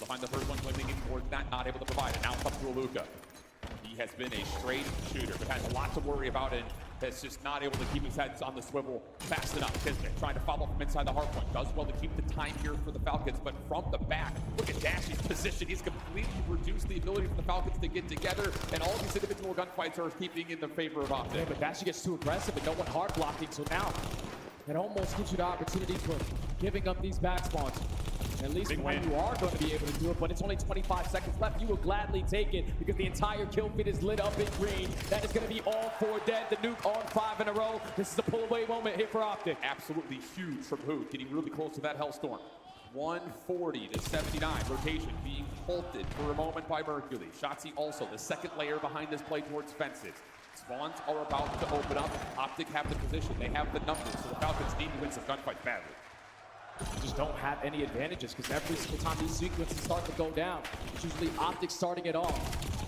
find the first one, limiting towards that, not able to provide it. Now it's up to Aluka. He has been a straight shooter, but has a lot to worry about and has just not able to keep his head on the swivel fast enough. Kismet trying to follow from inside the hard point. Does well to keep the time here for the Falcons, but from the back, look at Dashy's position. He's completely reduced the ability for the Falcons to get together, and all these individual gunfights are keeping in the favor of Optic. Yeah, but Dashy gets too aggressive and no one hard blocking, so now it almost gives you the opportunity for giving up these back spawns. At least when you are going to be able to do it, but it's only 25 seconds left. You will gladly take it because the entire kill feed is lit up in green. That is going to be all 4 dead. The nuke on 5 in a row. This is a pull away moment here for Optic. Absolutely huge from Hood, getting really close to that Hellstorm. 140 to 79. Rotation being halted for a moment by Mercury. Shotzzy also the second layer behind this play towards fences. Spawns are about to open up. Optic have the position. They have the numbers, so the Falcons need to win some gunfights badly. Just don't have any advantages because every single time these sequences start to go down, it's usually Optic starting it off.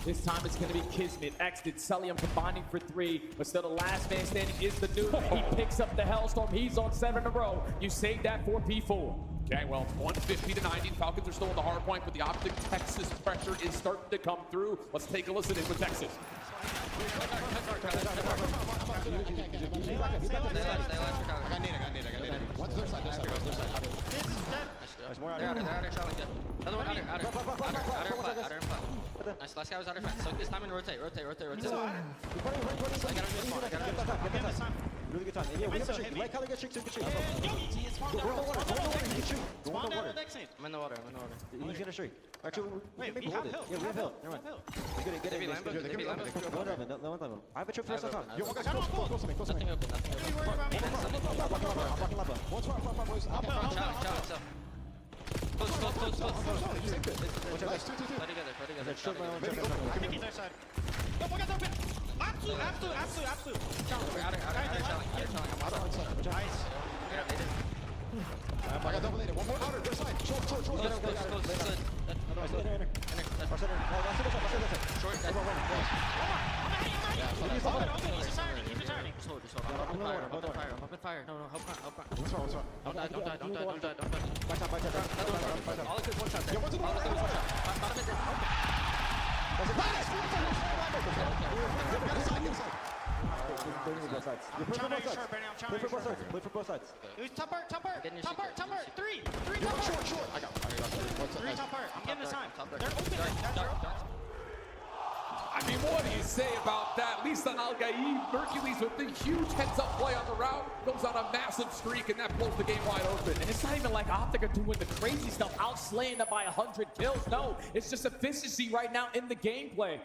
This time it's going to be Kismet, Exted, Celium combining for 3, but still the last man standing is the nuke. He picks up the Hellstorm. He's on 7 in a row. You save that for P4. Okay, well, it's 150 to 90. Falcons are still at the hard point, but the Optic Texas pressure is starting to come through. Let's take a listen in with Texas. What's their side? There's more out here. Another one outer. Nice, last guy was outer fence. So this time and rotate. I gotta do this one. Really good time. Yeah, we have a trick. Like how they get tricked, so Yo, it's spawned down. Spawn down the next I'm in the water. He's gonna streak. Actually, wait, we we have hold it. hill. Yeah, we have hill. Never mind. Get it. No one. I have a trick first time. Yo, close to me. Nothing open. Close. I think he's our side. Yo, one guy's open. Absolute. Nice. I got double later. One more outer. Good side. Short. I'm up in fire. No, help front. What's wrong? Don't die. All of one shot there. All of one shot. Bottom is Play for both sides. It was top part. 3. Short. I got 3 top part. I'm getting this time. They're open. I mean, what do you say about that? At least on Al-Gaib, Mercury's with the huge heads-up play on the route, goes on a massive streak, and that blows the game wide open. And it's not even like Optic are doing the crazy stuff, outslaying them by 100 kills. No, it's just efficiency right now in the gameplay.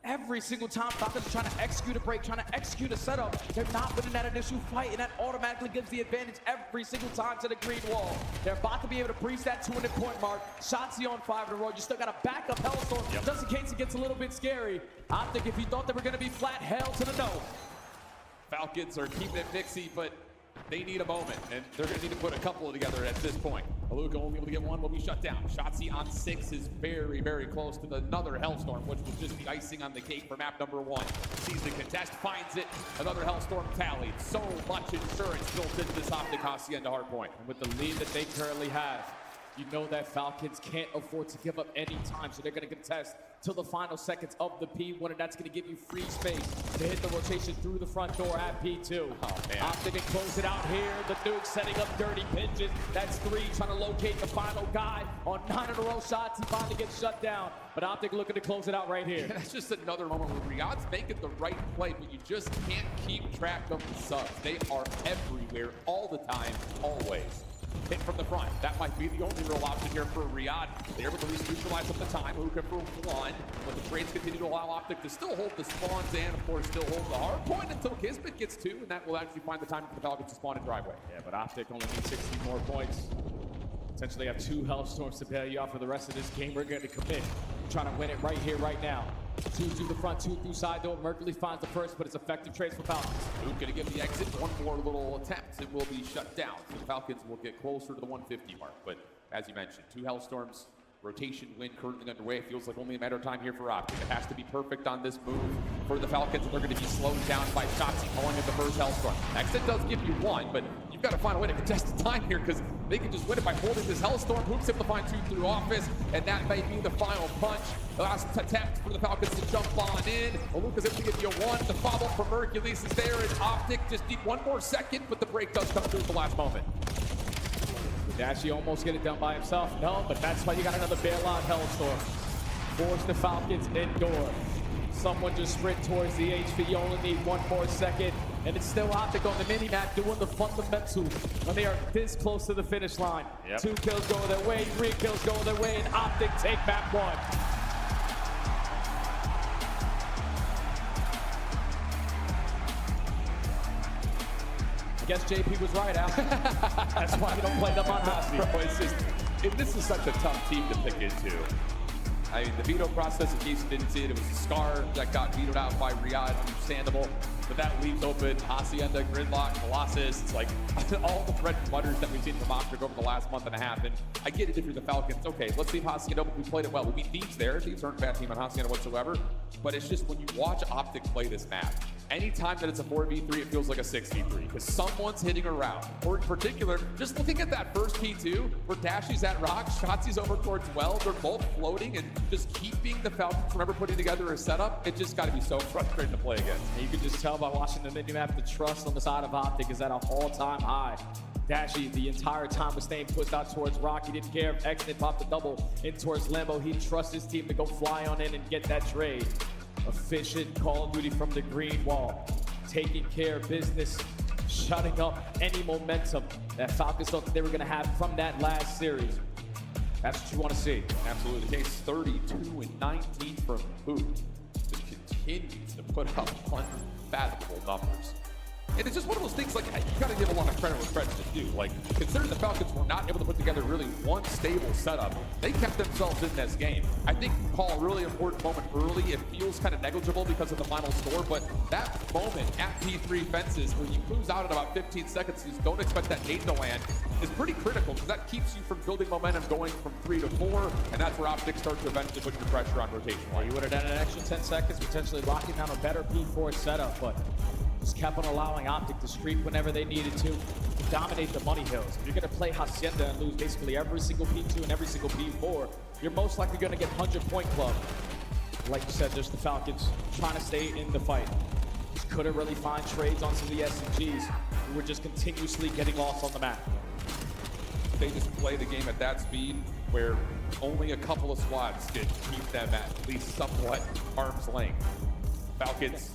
Every single time Falcons are trying to execute a break, trying to execute a setup, they're not winning that initial fight, and that automatically gives the advantage every single time to the green wall. They're about to be able to breach that 200-point mark. Shotzzy on 5 in a row. You still got a backup Hellstorm, just in case it gets a little bit scary. Optic, if you thought they were going to be flat, hell to the no. Falcons are keeping it mixy, but they need a moment, and they're going to need to put a couple together at this point. Aluka won't be able to get one, will be shut down. Shotzzy on 6 is very, very close to another Hellstorm, which was just the icing on the cake for map number 1. Sees the contest, finds it, another Hellstorm tallied. So much insurance built into this Optic Hacienda hardpoint. And with the lead that they currently have, you know that Falcons can't afford to give up any time, so they're going to contest till the final seconds of the P1, and that's going to give you free space to hit the rotation through the front door at P2. Optic can close it out here. The nuke setting up dirty pinches. That's 3 trying to locate the final guy on 9 in a row shots. He finally gets shut down, but Optic looking to close it out right here. That's just another moment where Riyad's making the right play, but you just can't keep track of the subs. They are everywhere, all the time, always. Hit from the front. That might be the only real option here for Riyadh. They're able to neutralize at the time. Luka for 1. But the trades continue to allow Optic to still hold the spawns and, of course, still hold the hard point until Kismet gets 2, and that will actually find the time for the Falcons to spawn in driveway. Yeah, but Optic only needs 60 more points. Essentially have 2 Hellstorms to bail you out for the rest of this game. We're going to commit. Trying to win it right here, right now. 2 through the front, 2 through side door. Mercury finds the first, but it's effective trades for Falcons. Luke gonna get the exit. One more little attempt. It will be shut down. So the Falcons will get closer to the 150 mark. But as you mentioned, 2 Hellstorms. Rotation win currently underway. It feels like only a matter of time here for Optic. It has to be perfect on this move for the Falcons, and they're going to be slowed down by Shotzzy calling it the first Hellstorm. Exit does give you 1, but you've got to find a way to contest the time here because they can just win it by holding this Hellstorm. Hoops able to find 2 through office, and that may be the final punch. The last attempt for the Falcons to jump on in. Luka's able to give you a 1. The follow from Hercules is there, and Optic just need 1 more second, but the break does come through at the last moment. Did Ashy almost get it done by himself? No, but that's why you got another bailout Hellstorm. Force the Falcons indoor. Someone just sprint towards the HP. You only need 1 more second. And it's still Optic on the mini-map doing the fundamentals when they are this close to the finish line. 2 kills go their way, 3 kills go their way, and Optic take map 1. I guess JP was right, Al. That's why you don't play them on Hospi. Bro, it's just, this is such a tough team to pick into. I mean, the veto process, in case you didn't see it, it was Scar that got vetoed out by Riyadh, understandable. But that leaves open Hacienda, Gridlock, Colossus. It's like all the bread and butters that we've seen from Optic over the last month and a half. And I get it if you're the Falcons. Okay, let's see Hacienda, we played it well. We beat Thieves there. Thieves aren't a bad team on Hacienda whatsoever. But it's just when you watch Optic play this map, anytime that it's a 4v3, it feels like a 6v3 because someone's hitting around. Or in particular, just looking at that first P2 where Dashy's at Rock, Shotzi's over towards Well, they're both floating and just keeping the Falcons from ever putting together a setup. It just got to be so frustrating to play against. And you can just tell by watching the minimap, the trust on the side of Optic is at an all-time high. Dashy the entire time was staying pushed out towards Rock. He didn't care if Exnit popped the double in towards Lambo. He'd trust his team to go fly on in and get that trade. Efficient Call of Duty from the green wall, taking care of business, shutting up any momentum that Falcons thought that they were going to have from that last series. That's what you want to see. Absolutely the case. 32 and 19 from Hoop. Just continues to put up unfathomable numbers. And it's just one of those things, like, you got to give a lot of credit where credit's due. Like, considering the Falcons were not able to put together really one stable setup, they kept themselves in this game. I think you call a really important moment early. It feels kind of negligible because of the final score, but that moment at P3 fences where you lose out in about 15 seconds, you don't expect that nade to land, is pretty critical because that keeps you from building momentum going from 3 to 4, and that's where Optic starts to eventually put your pressure on rotation. Well, you would have done an extra 10 seconds, potentially locking down a better P4 setup, but just kept on allowing Optic to streak whenever they needed to dominate the money hills. If you're going to play Hacienda and lose basically every single P2 and every single P4, you're most likely going to get 100-point club. Like you said, there's the Falcons trying to stay in the fight. Just couldn't really find trades on some of the SMGs who were just continuously getting lost on the map. They just play the game at that speed where only a couple of squads can keep them at least somewhat arm's length. Falcons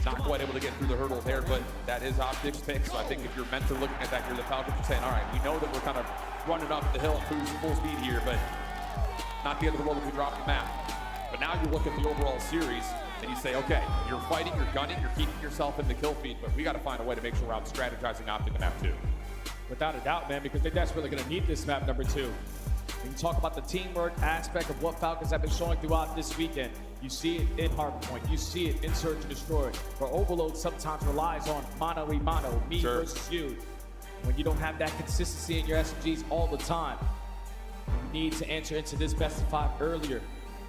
not quite able to get through the hurdle there, but that is Optic's pick. So I think if you're mentally looking at that, you're the Falcons are saying, all right, we know that we're kind of running up the hill full speed here, but not the end of the world if we drop the map. But now you look at the overall series and you say, okay, you're fighting, you're gunning, you're keeping yourself in the kill feed, but we got to find a way to make sure we're out strategizing Optic in map 2. Without a doubt, man, because they're desperately going to need this map number 2. We can talk about the teamwork aspect of what Falcons have been showing throughout this weekend. You see it in Hardpoint. You see it in Search and Destroy. Where Overload sometimes relies on mano-a-mano, me versus you. When you don't have that consistency in your SMGs all the time, you need to enter into this best of 5 earlier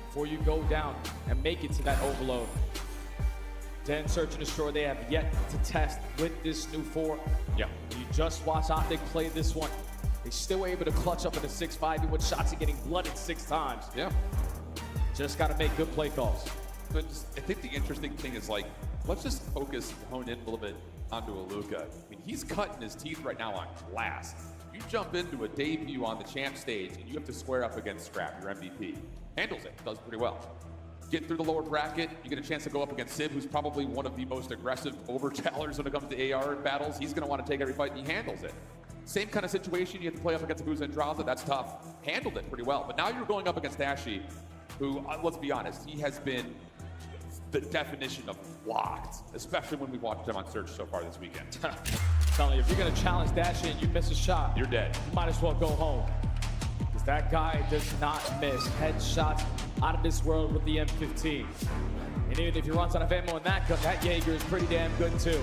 before you go down and make it to that Overload. Then Search and Destroy, they have yet to test with this new 4. Yeah. You just watch Optic play this one. They still were able to clutch up in a 6-5 with shots and getting blooded 6 times. Yeah. Just got to make good play calls. But I think the interesting thing is, like, let's just focus, hone in a little bit onto a Luka. I mean, he's cutting his teeth right now on glass. You jump into a debut on the champ stage and you have to square up against Scrap, your MVP. Handles it, does pretty well. Get through the lower bracket, you get a chance to go up against Sib, who's probably one of the most aggressive overchallengers when it comes to AR battles. He's going to want to take every fight, and he handles it. Same kind of situation, you have to play up against Abuza and Draza, that's tough. Handled it pretty well. But now you're going up against Dashy, who, let's be honest, he has been the definition of locked, especially when we watched him on Search so far this weekend. Telling you, if you're going to challenge Dashy and you miss a shot, you're dead. You might as well go home. Because that guy does not miss headshots out of this world with the M15. And even if he runs out of ammo in that gun, that Jaeger is pretty damn good too.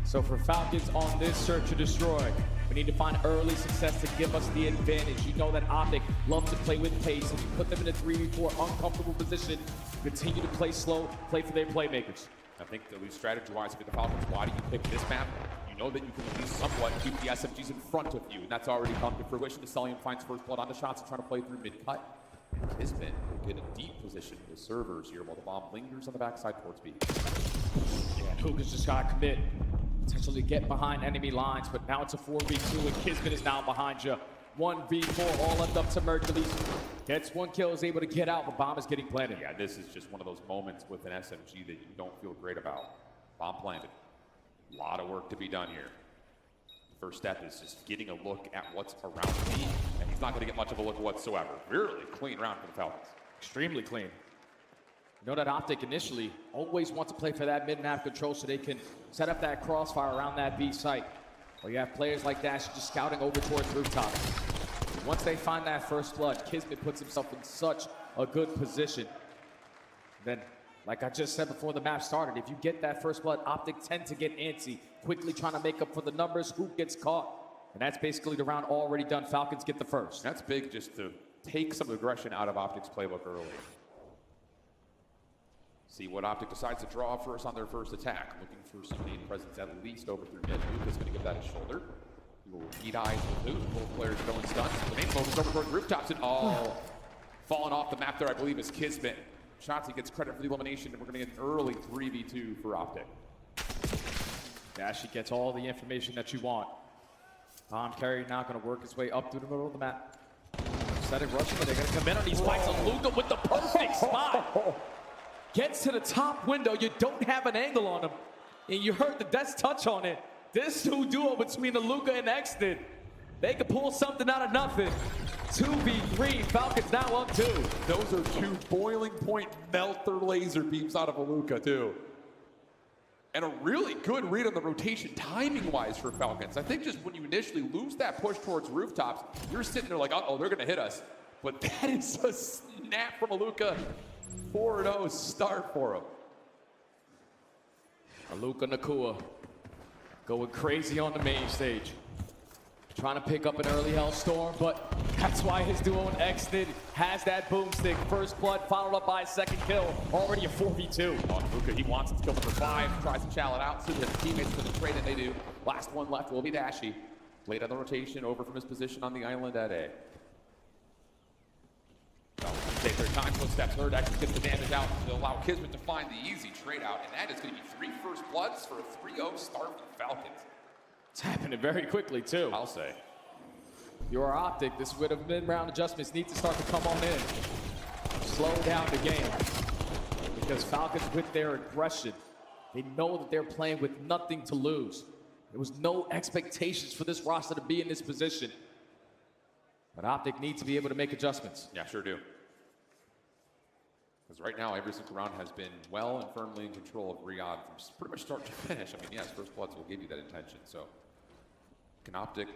So for Falcons on this Search and Destroy, we need to find early success to give us the advantage. You know that Optic loves to play with pace. If you put them in a 3v4 uncomfortable position, continue to play slow, play for their playmakers. I think at least strategy-wise, if you're the Falcons, why do you pick this map? You you know that you can at least somewhat keep the SMGs in front of you, and that's already come to fruition. The Stellium finds first blood on the shots and trying to play through mid-cut. Kismet will get a deep position with servers here while the bomb lingers on the backside towards B. Yeah, Luka's just got to commit. Potentially get behind enemy lines, but now it's a 4v2 and Kismet is now behind you. 1v4, all left up to Mercules. Gets one kill, is able to get out, but bomb is getting planted. Yeah, this is just one of those moments with an SMG that you don't feel great about. Bomb planted. A lot of work to be done here. First step is just getting a look at what's around me, and he's not going to get much of a look whatsoever. Really clean round for the Falcons. Extremely clean. You know that Optic initially always wants to play for that mid-map control so they can set up that crossfire around that B site. Well, you have players like Dash just scouting over towards rooftop. Once they find that first blood, Kismet puts himself in such a good position. Then, like I just said before the map started, if you get that first blood, Optic tend to get antsy, quickly trying to make up for the numbers, who gets caught. And that's basically the round already done. Falcons get the first. That's big just to take some aggression out of Optic's playbook early. See what Optic decides to draw first on their first attack. Looking for some main presence at least over through mid. Luka's going to give that a shoulder. He will repeat eyes with Luke. Both players going stunts. The main focus over towards rooftops and all falling off the map there, I believe, is Kismet. Shotzi gets credit for the elimination, and we're going to get an early 3v2 for Optic. Dashy gets all the information that you want. Bomb carrier now going to work his way up through the middle of the map. Setting rushing, but they're going to come in on these spikes on Luka with the perfect spot. Gets to the top window, you don't have an angle on him. And you heard the Death's touch on it. This new duo between the Luka and Exton, they could pull something out of nothing. 2v3, Falcons now up 2. Those are two boiling point melter laser beams out of a Luka too. And a really good read on the rotation timing-wise for Falcons. I think just when you initially lose that push towards rooftops, you're sitting there like, uh-oh, they're gonna hit us. But that is a snap from a Luka. 4-0 start for him. Luka Nakua going crazy on the main stage. Trying to pick up an early Hellstorm, but that's why his duo and Exton has that boomstick. First blood followed up by a second kill. Already a 4v2. On Luka, he wants to kill number 5, tries to challenge it out, so his teammates for the trade, and they do. Last one left will be Dashy. Late on the rotation, over from his position on the island at A. Take their time, footsteps heard, Exton gets the damage out to allow Kismet to find the easy trade out, and that is going to be 3 first bloods for a 3-0 start for the Falcons. It's happening very quickly, too. I'll say. Your Optic, this bit of mid-round adjustments need to start to come on in. Slow down the game. Because Falcons, with their aggression, they know that they're playing with nothing to lose. There was no expectations for this roster to be in this position. But Optic needs to be able to make adjustments. Yeah, sure do. Because right now, every single round has been well and firmly in control of Riyadh from pretty much start to finish. I mean, yes, first bloods will give you that intention. So, can Optic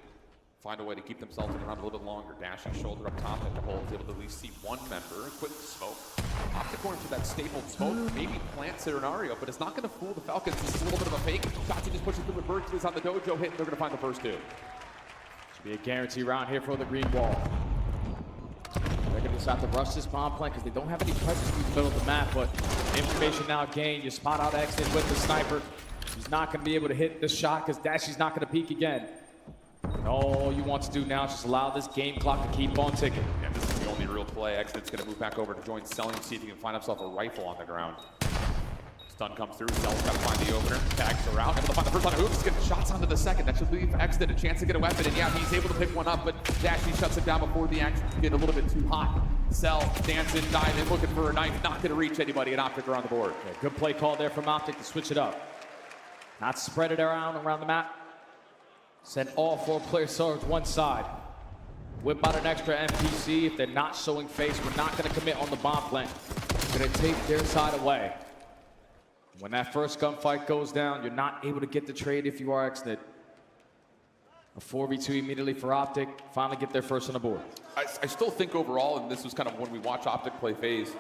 find a way to keep themselves in the round a little bit longer? Dashing shoulder up top at the hole is able to at least see one member. A quick smoke. Optic going for that stapled smoke, maybe plant scenario, but it's not going to fool the Falcons. This is a little bit of a fake. Shotzi just pushes through with Berkeley's on the dojo hit, and they're going to find the first 2. Should be a guarantee round here for the green wall. They're going to decide to rush this bomb plant because they don't have any presence in the middle of the map, but information now gained. You spot out Exton with the sniper. He's not going to be able to hit the shot because Dashy's not going to peek again. And all you want to do now is just allow this game clock to keep on ticking. And this is the only real play. Exton's going to move back over to join Selling, see if he can find himself a rifle on the ground. Stun comes through, Sell's got to find the opener. Tags are out, able to find the first one. Oops, getting shots onto the second. That should leave Exton a chance to get a weapon, and yeah, he's able to pick one up, but Dashy shuts it down before the action can get a little bit too hot. Sell, dancing, diving, looking for a knife, not going to reach anybody, and Optic are on the board. Yeah, good play call there from Optic to switch it up. Not spread it around the map. Send all 4 players towards one side. Whip out an extra NPC. If they're not showing face, we're not going to commit on the bomb plant. We're going to take their side away. When that first gunfight goes down, you're not able to get the trade if you are Exton. A 4v2 immediately for Optic. Finally get their first on the board. I still think overall, and this was kind of when we watch Optic play phase,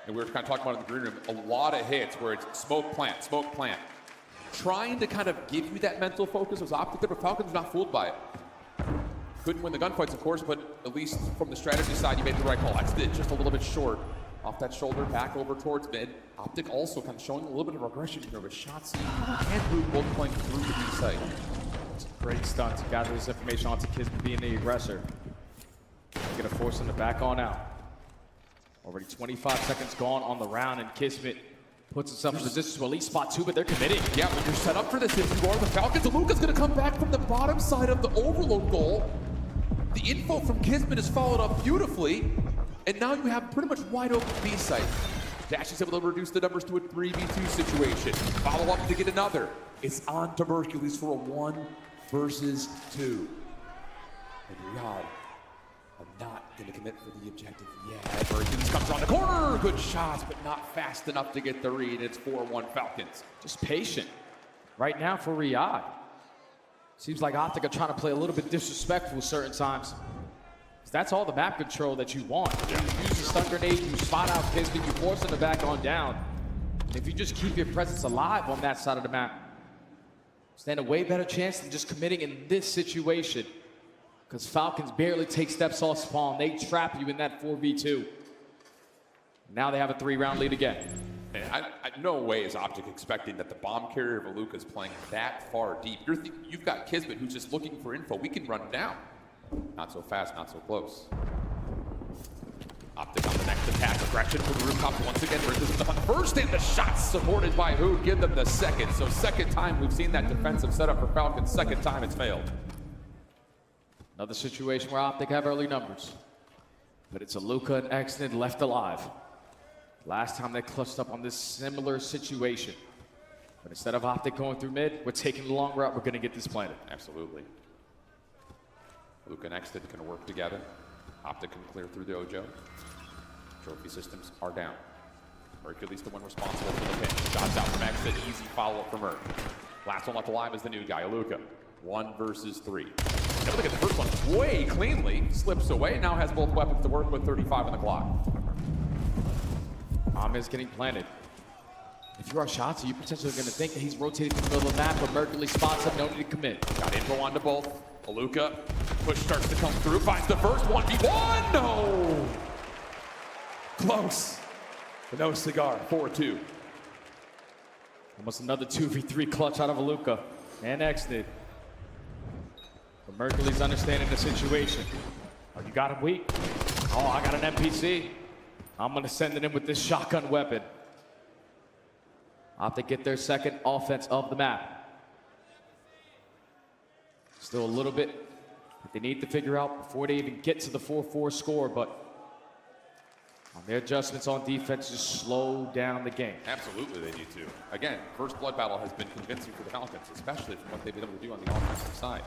and we were kind of talking about it in the green room, a lot of hits where it's smoke plant. Trying to kind of give you that mental focus was Optic, but Falcons were not fooled by it. Couldn't win the gunfights, of course, but at least from the strategy side, you made the right call. Exton just a little bit short. Off that shoulder, back over towards mid. Optic also kind of showing a little bit of regression here with Shotzi and Root both playing through the B site. It's a great stunt to gather this information onto Kismet being the aggressor. They're gonna force him to back on out. Already 25 seconds gone on the round, and Kismet puts himself in position to at least spot 2, but they're committing. Yeah, but you're set up for this if you are the Falcons. Luka's gonna come back from the bottom side of the overload goal. The info from Kismet is followed up beautifully, and now you have pretty much wide open B site. Dash is able to reduce the numbers to a 3v2 situation. Follow up to get another. It's on to Mercules for a 1 versus 2. And Riyadh are not going to commit for the objective yet. Mercules comes around the corner. Good shots, but not fast enough to get the read. It's 4-1 Falcons. Just patient right now for Riyadh. Seems like Optic are trying to play a little bit disrespectful certain times. That's all the map control that you want. You use the stun grenade, you spot out Kismet, you force them to back on down. And if you just keep your presence alive on that side of the map, stand a way better chance than just committing in this situation. Because Falcons barely take steps off spawn. They trap you in that 4v2. Now they have a 3-round lead again. And no way is Optic expecting that the bomb carrier of Aluka is playing that far deep. You've got Kismet who's just looking for info. We can run him down. Not so fast, not so close. Optic on the next attack. Aggression from the rooftop once again. Brings us on the first, and the shots supported by who? Give them the second. So second time we've seen that defensive setup for Falcons. Second time it's failed. Another situation where Optic have early numbers. But it's Aluka and Exnid left alive. Last time they clutched up on this similar situation. But instead of Optic going through mid, we're taking the long route. We're going to get this planted. Absolutely. Luka and Exton can work together. Optic can clear through the Dojo. Trophy systems are down. Mercules the one responsible for the pinch. Shots out from Exton. Easy follow-up from Merc. Last one left alive is the new guy, Luka. 1 versus 3. Now look at the first one way cleanly. Slips away. Now has both weapons to work with. 35 on the clock. Is getting planted. If you are Shotzi, you're potentially going to think that he's rotating through the middle of the map, but Mercules spots him. No need to commit. Got info onto both. Aluka, push starts to come through, finds the first 1v1, no! Close, but no cigar, 4-2. Almost another 2v3 clutch out of Aluka and Exnid. But Mercules understanding the situation. Oh, you got him weak? Oh, I got an NPC. I'm gonna send it in with this shotgun weapon. Optic get their second offense of the map. Still a little bit that they need to figure out before they even get to the 4-4 score, but on their adjustments on defense, just slow down the game. Absolutely, they need to. Again, first blood battle has been convincing for the Falcons, especially from what they've been able to do on the offensive side.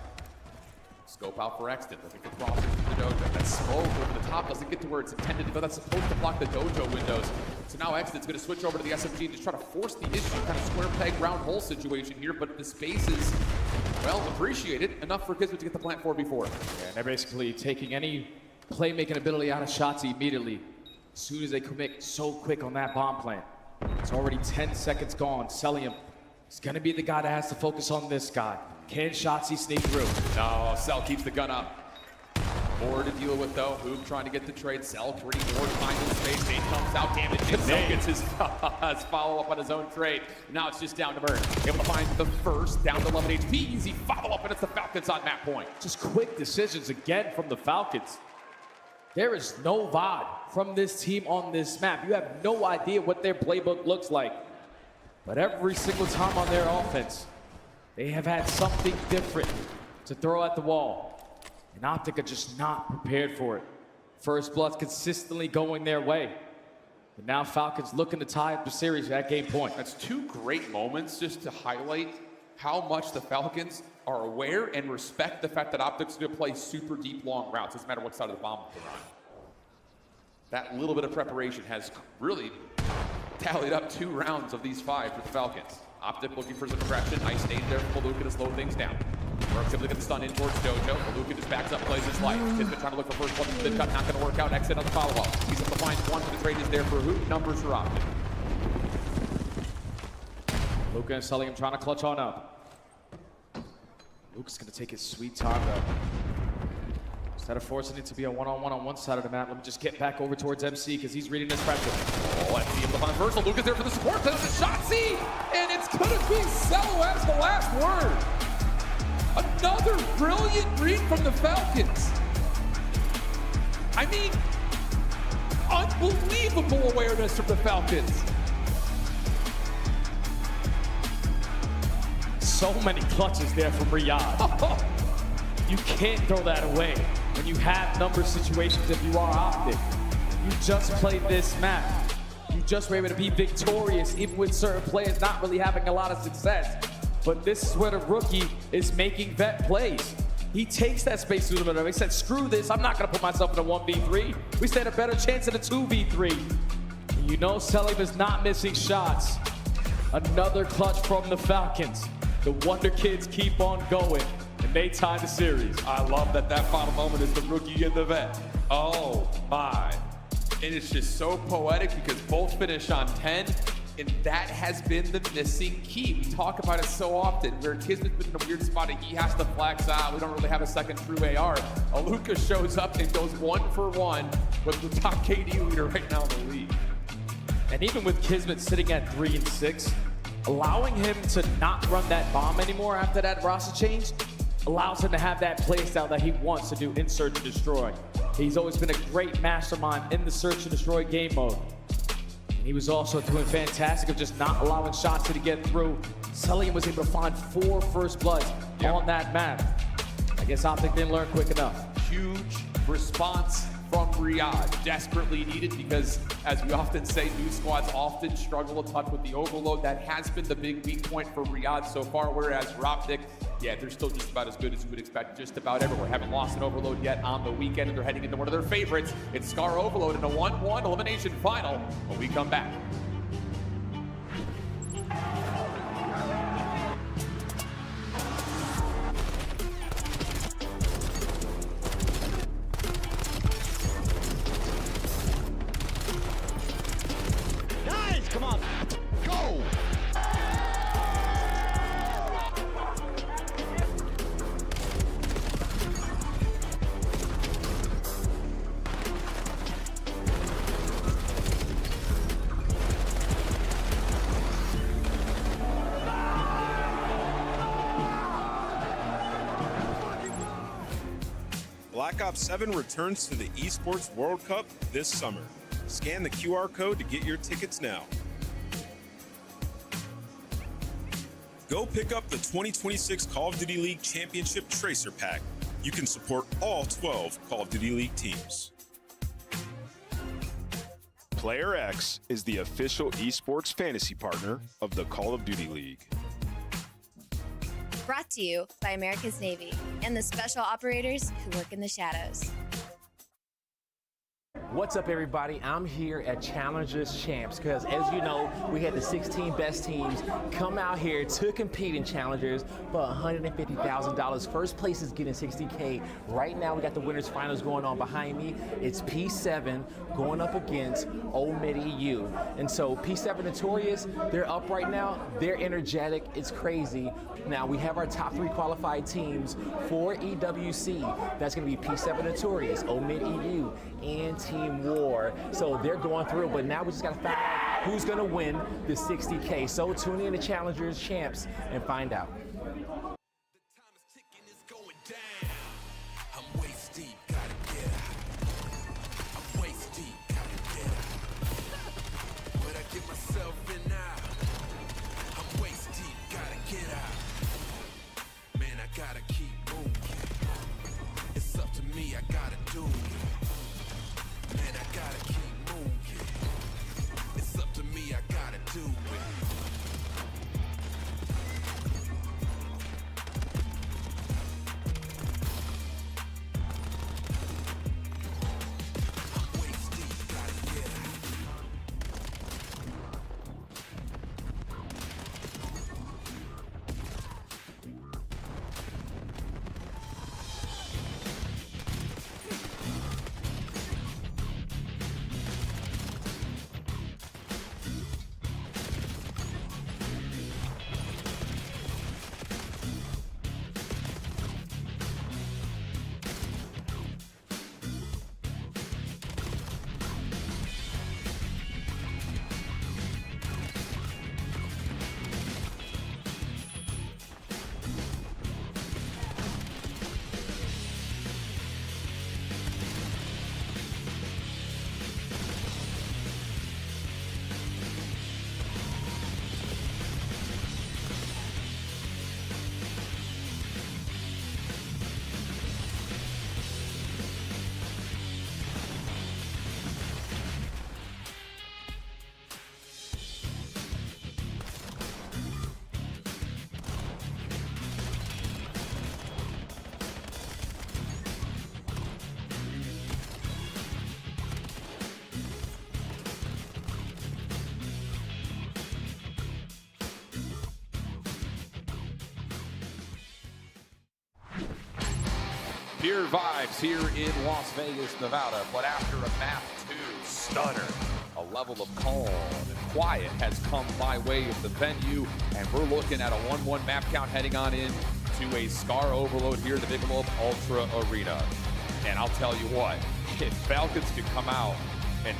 Scope out for Exton, looking for crosses through the Dojo. That smoke over the top doesn't get to where it's intended to go. That's supposed to block the Dojo windows. So now Exton's going to switch over to the SMG and just try to force the issue, kind of square peg, round hole situation here, but the space is, well, appreciated enough for Kismet to get the plant 4v4. Yeah, and they're basically taking any playmaking ability out of Shotzi immediately. As soon as they commit so quick on that bomb plant. It's already 10 seconds gone. Celium is going to be the guy that has to focus on this guy. Can Shotzi sneak through? No, Cell keeps the gun up. More to deal with though. Hoop trying to get the trade. Cell pretty more time in space. Nate comes out, damage. Cell gets his follow-up on his own trade. Now it's just down to Bird. Able to find the first, down to 11 HP. Easy follow-up, and it's the Falcons on map point. Just quick decisions again from the Falcons. There is no vibe from this team on this map. You have no idea what their playbook looks like. But every single time on their offense, they have had something different to throw at the wall. And Optic are just not prepared for it. First Blood's consistently going their way. But now Falcons looking to tie up the series at game point. That's 2 great moments just to highlight how much the Falcons are aware and respect the fact that Optic's going to play super deep, long routes. Doesn't matter what side of the bomb they're on. That little bit of preparation has really tallied up 2 rounds of these 5 for the Falcons. Optic looking for some aggression. Nice nade there from Aluka to slow things down. Merck's able to get the stun in towards Dojo. Aluka just backs up, plays his life. Kismet trying to look for first one. The cut not going to work out. Exit on the follow-up. He's able to find one. The trade is there for who? Numbers for Optic. Luka and Celium trying to clutch on up. Luka's going to take his sweet time though. Instead of forcing it to be a one-on-one on one side of the map, let me just get back over towards MC because he's reading this pressure. Oh, MC able to find first. Luka's there for the support. There's the Shotzi, and it's going to be Celo as the last word. Another brilliant read from the Falcons. I mean, unbelievable awareness from the Falcons. So many clutches there from Riyadh. You can't throw that away when you have number situations if you are Optic. You just played this map. You just were able to be victorious even with certain players not really having a lot of success. But this is where the rookie is making vet plays. He takes that space through the middle. He said, screw this, I'm not gonna put myself in a 1v3. We stand a better chance in a 2v3. And you know Selim is not missing shots. Another clutch from the Falcons. The Wonder Kids keep on going, and they tie the series. I love that final moment is the rookie and the vet. Oh my. And it's just so poetic because both finish on 10, and that has been the missing key. We talk about it so often, where Kismet's been in a weird spot and he has to flex out. We don't really have a second true AR. Aluka shows up and goes 1-for-1 with the top KD leader right now in the league. And even with Kismet sitting at 3 and 6, allowing him to not run that bomb anymore after that roster change allows him to have that play style that he wants to do in Search and Destroy. He's always been a great mastermind in the Search and Destroy game mode. And he was also doing fantastic of just not allowing shots to get through. Selim was able to find 4 first bloods on that map. I guess Optic didn't learn quick enough. Huge response from Riyadh, desperately needed because, as we often say, new squads often struggle a touch with the overload. That has been the big weak point for Riyadh so far, whereas Optic, yeah, they're still just about as good as you would expect just about everywhere. Haven't lost an overload yet on the weekend, and they're heading into one of their favorites. It's Scar Overload in a 1-1 elimination final when we come back. Come on, go! Black Ops 7 returns to the Esports World Cup this summer. Scan the QR code to get your tickets now. Go pick up the 2026 Call of Duty League Championship Tracer Pack. You can support all 12 Call of Duty League teams. Player X is the official esports fantasy partner of the Call of Duty League. Brought to you by America's Navy and the special operators who work in the shadows. What's up, everybody? I'm here at Challengers Champs because, as you know, we had the 16 best teams come out here to compete in Challengers for $150,000. First place is getting $60K. Right now, we got the winners finals going on behind me. It's P7 going up against Old Mid EU. And so P7 Notorious, they're up right now. They're energetic. It's crazy. Now, we have our top 3 qualified teams for EWC. That's going to be P7 Notorious, Old Mid EU, and Team War. So they're going through, but now we just got to find out who's going to win the $60K. So tune in to Challengers Champs and find out. Pure vibes here in Las Vegas, Nevada. But after a map 2 stunner, a level of calm and quiet has come by way of the venue, and we're looking at a 1-1 map count heading on in to a Scar Overload here in the Michelob Ultra Arena. And I'll tell you what, if Falcons could come out and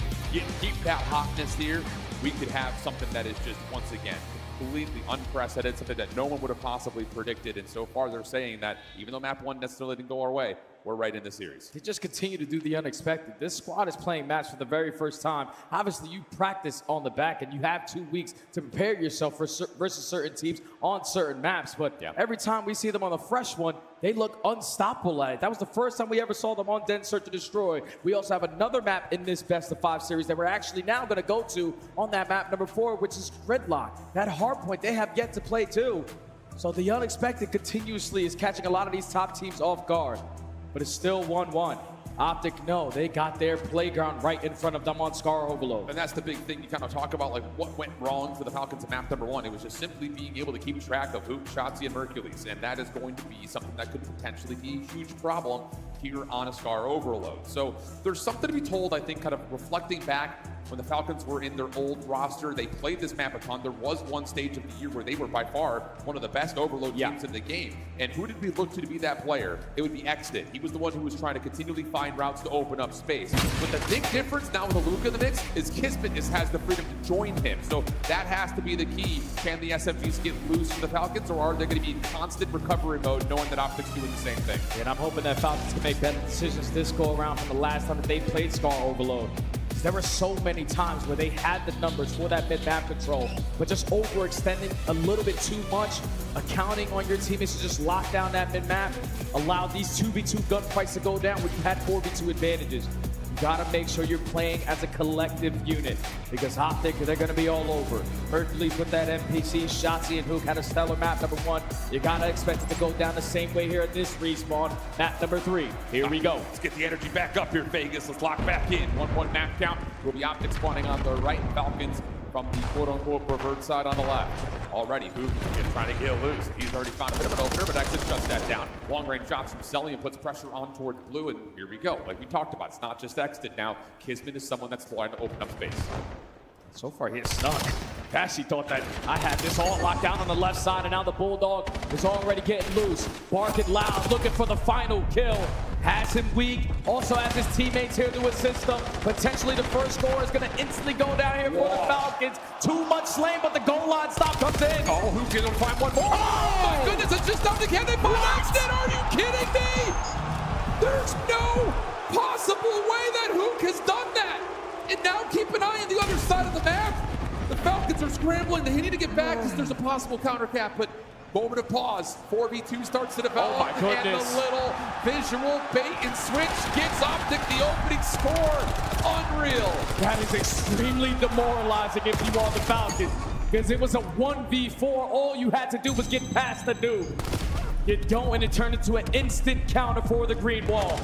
keep that hotness here, we could have something that is just, once again, completely unprecedented, something that no one would have possibly predicted. And so far they're saying that even though map 1 necessarily didn't go our way, we're right in the series. They just continue to do the unexpected. This squad is playing match for the very first time. Obviously, you practice on the back, and you have 2 weeks to prepare yourself for versus certain teams on certain maps. But every time we see them on the fresh one, they look unstoppable at it. That was the first time we ever saw them on Dense Search to Destroy. We also have another map in this best of 5 series that we're actually now going to go to on that map number 4, which is Gridlock. That hard point they have yet to play too. So the unexpected continuously is catching a lot of these top teams off guard. But it's still 1-1. Optic, no, they got their playground right in front of them on Scar Overload. And that's the big thing you kind of talk about, like what went wrong for the Falcons in map number 1. It was just simply being able to keep track of Hoop, Shotzi, and Mercules. And that is going to be something that could potentially be a huge problem here on a Scar Overload. So there's something to be told, I think, kind of reflecting back when the Falcons were in their old roster. They played this map a ton. There was one stage of the year where they were by far one of the best Overload teams in the game. And who did we look to be that player? It would be Exton. He was the one who was trying to continually find routes to open up space. But the big difference now with Luka in the mix is Kismet has the freedom to join him. So that has to be the key. Can the SMGs get loose for the Falcons, or are they going to be in constant recovery mode knowing that Optic's doing the same thing? And I'm hoping that Falcons can make better decisions this go around from the last time that they played Scar Overload. There were so many times where they had the numbers for that mid-map control, but just overextending a little bit too much, accounting on your teammates to just lock down that mid-map, allowed these 2v2 gunfights to go down when you had 4v2 advantages. You gotta make sure you're playing as a collective unit, because Optic, they're gonna be all over. Hercules with that NPC, Shotzi and Hook had a stellar map number 1. You gotta expect it to go down the same way here at this respawn, map number 3. Here we go. Let's get the energy back up here, Vegas. Let's lock back in. 1-1 map count. Will be Optic spawning on the right, Falcons from the quote-unquote revert side on the left. Already, Hoop is trying to get loose. He's already found a bit of an opener, but Exit shuts that down. Long-range shots from Selly and puts pressure on towards Blue, and here we go. Like we talked about, it's not just Exit now. Kismet is someone that's trying to open up space. So far, he is stuck. Cassie thought that I had this all locked down on the left side, and now the Bulldog is already getting loose. Barking loud, looking for the final kill. Has him weak, also has his teammates here to assist him. Potentially the first score is going to instantly go down here for the Falcons. Too much slain, but the goal line stop comes in. Oh, who's going to find one more? Oh, my goodness, it's just Optic. Can they find Exton? Are you kidding me? There's no possible way that Hook has done that. And now keep an eye on the other side of the map. The Falcons are scrambling. They need to get back because there's a possible counter cap, but moment of pause. 4v2 starts to develop. Oh my goodness. And the little visual bait and switch gives Optic the opening score. Unreal. That is extremely demoralizing if you are the Falcons, because it was a 1v4. All you had to do was get past the dude. Get going, and it turned into an instant counter for the green wall.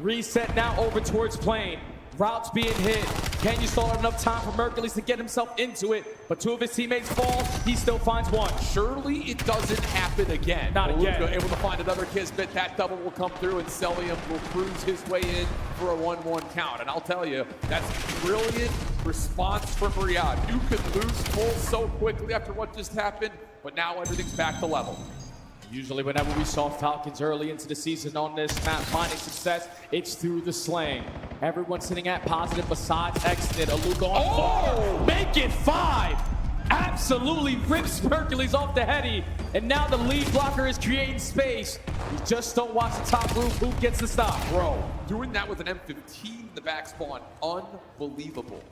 Reset now over towards plane. Routes being hit. Can you stall enough time for Mercules to get himself into it? But 2 of his teammates fall. He still finds 1. Surely it doesn't happen again. Not again. Luka able to find another Kismet. That double will come through, and Celium will cruise his way in for a 1-1 count. And I'll tell you, that's brilliant response from Riyadh. You could lose full so quickly after what just happened, but now everything's back to level. Usually whenever we saw Falcons early into the season on this map finding success, it's through the slaying. Everyone sitting at positive besides Exton. Aluka on 4. Make it 5. Absolutely rips Hercules off the heady. And now the lead blocker is creating space. You just don't watch the top roof. Who gets the stop? Bro, doing that with an M15 in the back spawn, unbelievable.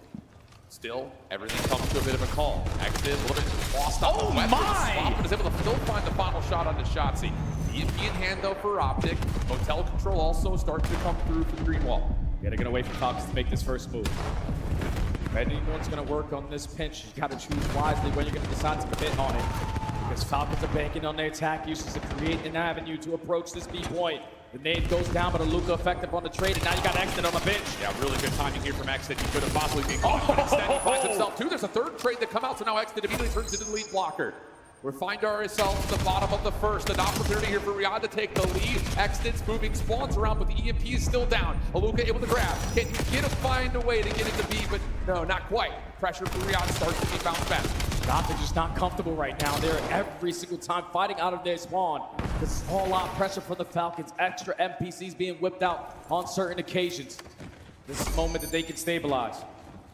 Still, everything comes to a bit of a calm. Exit, a little bit lost on the weapon. Swap, is able to still find the final shot onto Shotzi. EMP in hand, though, for Optic. Hotel control also starts to come through for the green wall. You gotta get away from Falcons to make this first move. If anyone's gonna work on this pinch, you gotta choose wisely when you're gonna decide to commit on it. Because Falcons are banking on their attack uses to create an avenue to approach this B point. The nade goes down, but Aluka effective on the trade, and now you got Exton on the bench. Yeah, really good timing here from Exton. He could have possibly been caught, but instead he finds himself too. There's a third trade that come out, so now Exton immediately turns into the lead blocker. We find ourselves at the bottom of the first. An opportunity here for Riyadh to take the lead. Extit's moving spawns around, but the EMP is still down. Aluka able to grab. Can you find a way to get into B? But no, not quite. Pressure for Riyadh starts to be bounced back. Optic just not comfortable right now. They're every single time fighting out of their spawn. This is a lot of pressure for the Falcons. Extra NPCs being whipped out on certain occasions. This is a moment that they can stabilize.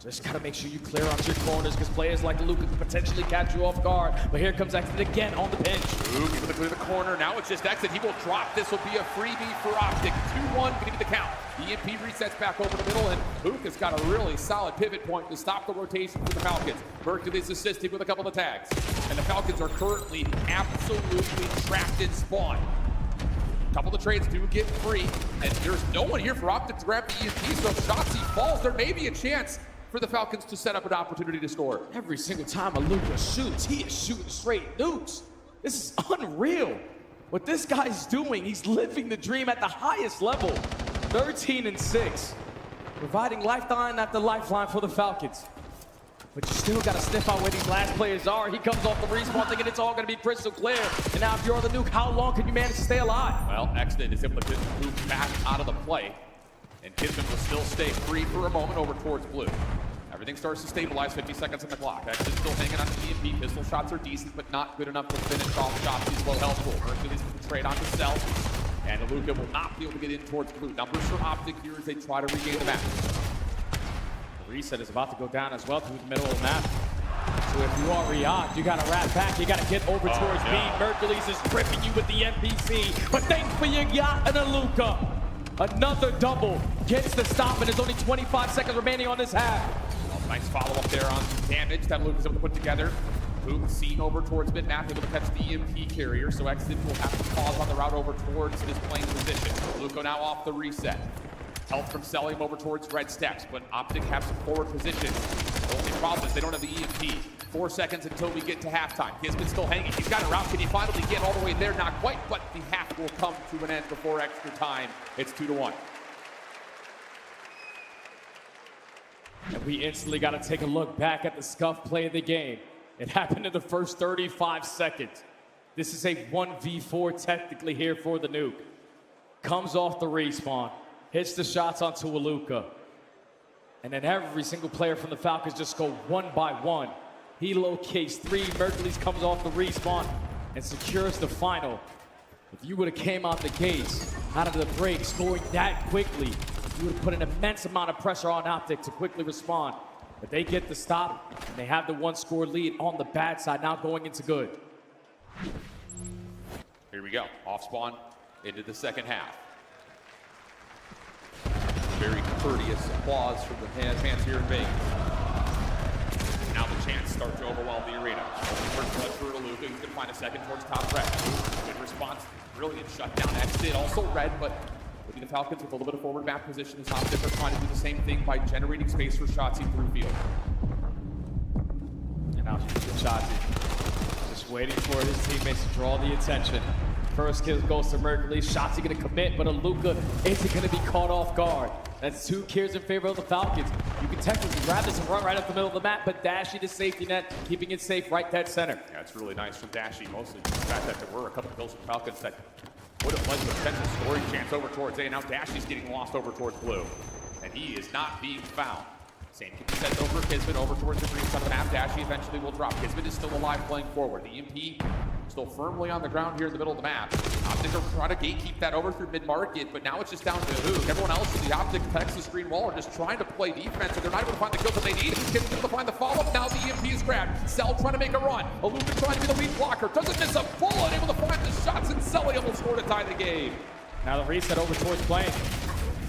Just gotta make sure you clear out your corners because players like Luka could potentially catch you off guard. But here comes Exit again on the pinch. Luke able to clear the corner. Now it's just Exit. He will drop. This will be a freebie for Optic. 2-1, gonna be the count. EMP resets back over the middle, and Luke has got a really solid pivot point to stop the rotation for the Falcons. Mercury's assisting with a couple of tags. And the Falcons are currently absolutely trapped in spawn. A couple of the trades do get free, and there's no one here for Optic to grab the EMP, so if Shotzi falls, there may be a chance for the Falcons to set up an opportunity to score. Every single time Aluka shoots, he is shooting straight nukes. This is unreal. What this guy's doing, he's living the dream at the highest level. 13-6, providing lifeline after lifeline for the Falcons. But you still gotta sniff out where these last players are. He comes off the respawn thinking it's all gonna be crystal clear. And now if you're on the nuke, how long can you manage to stay alive? Well, Exton is able to get the nuke back out of the play. And Kisman will still stay free for a moment over towards blue. Everything starts to stabilize, 50 seconds on the clock. Exton still hanging on to the EMP. Pistol shots are decent, but not good enough to finish off shots. He's low health pool. Hercules with the trade on to Cell. And Aluka will not be able to get in towards blue. Numbers for Optic here as they try to regain the map. The reset is about to go down as well through the middle of the map. So if you are Riyadh, you gotta wrap back, you gotta get over towards B. Mercules is tripping you with the NPC, but thankfully you got an Aluka. Another double gets the stop, and there's only 25 seconds remaining on this half. Well, nice follow-up there on some damage that Luke is able to put together. Boom seen over towards mid-map, able to catch the EMP carrier, so Exit will have to pause on the route over towards this plane position. Luco now off the reset. Help from selling him over towards red steps, but Optic have some forward position. The only problem is they don't have the EMP. 4 seconds until we get to halftime. Kisman's still hanging. He's got a route. Can he finally get all the way there? Not quite, but the half will come to an end before extra time. It's 2-1. And we instantly got to take a look back at the scuff play of the game. It happened in the first 35 seconds. This is a 1v4 technically here for the nuke. Comes off the respawn, hits the shots onto Aluka. And then every single player from the Falcons just go one by one. He locates 3, Mercules comes off the respawn and secures the final. If you would have came out the gates, out of the break, scoring that quickly, you would have put an immense amount of pressure on Optic to quickly respond. But they get the stop, and they have the 1-score lead on the bad side, now going into good. Here we go. Off spawn into the second half. Very courteous applause from the fans here in Vegas. Now the chance starts to overwhelm the arena. First touch for Aluka. He's going to find a second towards top red. Good response. Brilliant shutdown. Exit also red, but maybe the Falcons with a little bit of forward map position is Optic are trying to do the same thing by generating space for Shotzi through field. And now Shotzi just waiting for his teammates to draw the attention. First kill goes to Mercules. Shotzi gonna commit, but Aluka isn't gonna be caught off guard. That's 2 kills in favor of the Falcons. You can technically grab this and run right up the middle of the map, but Dashy the safety net, keeping it safe right dead center. Yeah, it's really nice from Dashy, mostly the fact that there were a couple kills from Falcons that would have led to a potential scoring chance over towards A. Now Dashy's getting lost over towards blue, and he is not being found. Same can be said over Kisman, over towards the green side of the map. Dashy eventually will drop. Kisman is still alive playing forward. The EMP still firmly on the ground here in the middle of the map. Optic are trying to gatekeep that over through mid-market, but now it's just down to who. Everyone else in the Optic Texas green wall are just trying to play defense, and they're not able to find the kills that they need. Kisman's able to find the follow-up. Now the EMP is grabbed. Cell trying to make a run. Aluka trying to be the lead blocker. Doesn't miss a bullet. Able to find the shots, and Cell able to score to tie the game. Now the reset over towards plane.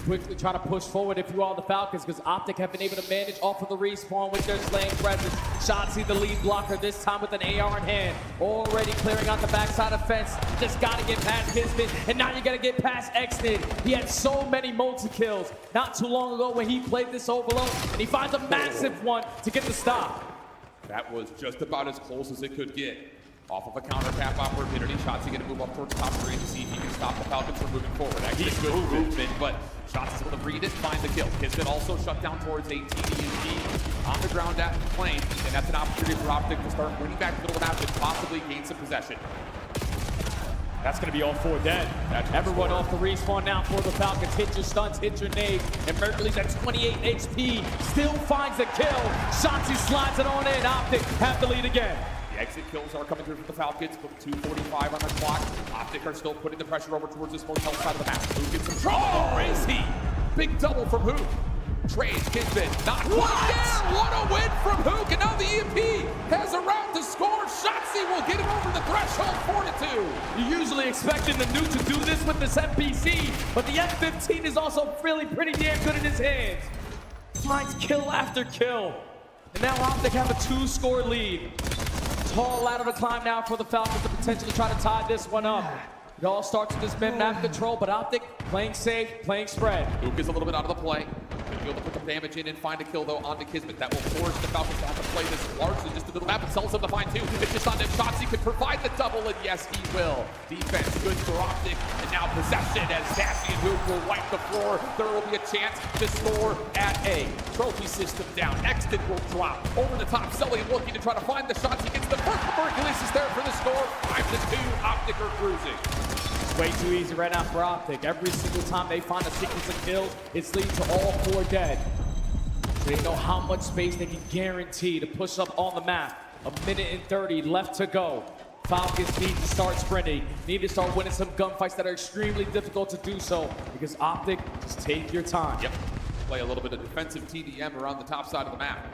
Quickly trying to push forward if you are the Falcons, because Optic have been able to manage off of the respawn with their slaying presence. Shotzi the lead blocker, this time with an AR in hand. Already clearing out the backside of fence. Just got to get past Kisman, and now you got to get past Exnid. He had so many multi-kills not too long ago when he played this overload, and he finds a massive one to get the stop. That was just about as close as it could get. Off of a counter tap opportunity, Shotzi going to move up towards top 3 to see if he can stop the Falcons from moving forward. Actually, good movement, but Shotzi's able to read it, find the kill. Kisman also shut down towards 18 EMP. on the ground at the plane, and that's an opportunity for Optic to start winning back the middle of the map and possibly gain some possession. That's going to be all 4 dead. Everyone off the respawn now for the Falcons. Hit your stuns, hit your nades. And Mercury's at 28 HP. Still finds the kill. Shotzi slides it on in. Optic have the lead again. The exit kills are coming through for the Falcons. With 2:45 on the clock. Optic are still putting the pressure over towards this motel side of the map. Who gets some trouble? Oh, Racy! Big double from Hook. Trades Kismet. Not quite there. What a win from Hook. And now the EMP has a route to score. Shotzi will get it over the threshold. 4-2. You're usually expecting the Nuke to do this with this NPC, but the F-15 is also really pretty damn good in his hands. Finds kill after kill. And now Optic have a 2-score lead. Tall ladder to climb now for the Falcons to potentially try to tie this one up. It all starts with this mid-map control, but Optic playing safe, playing spread. Hook is a little bit out of the play. Be able to put some damage in and find a kill, though, onto Kismet. That will force the Falcons to have to play this largely just a little map and sells them to find 2. It's just on them shots. He could provide the double, and yes, he will. Defense good for Optic, and now possession as Sassy and Hook will wipe the floor. There will be a chance to score at A. Trophy system down. Exton will drop. Over the top, Sully looking to try to find the shots. He gets the first. Hercules is there for the score. 5-2. Optic are cruising. Way too easy right now for Optic. Every single time they find a sequence of kills, it's leading to all 4 dead. They know how much space they can guarantee to push up on the map. 1:30 left to go. Falcons need to start sprinting. Need to start winning some gunfights that are extremely difficult to do so. Because Optic, just take your time. Yep. Play a little bit of defensive TDM around the top side of the map.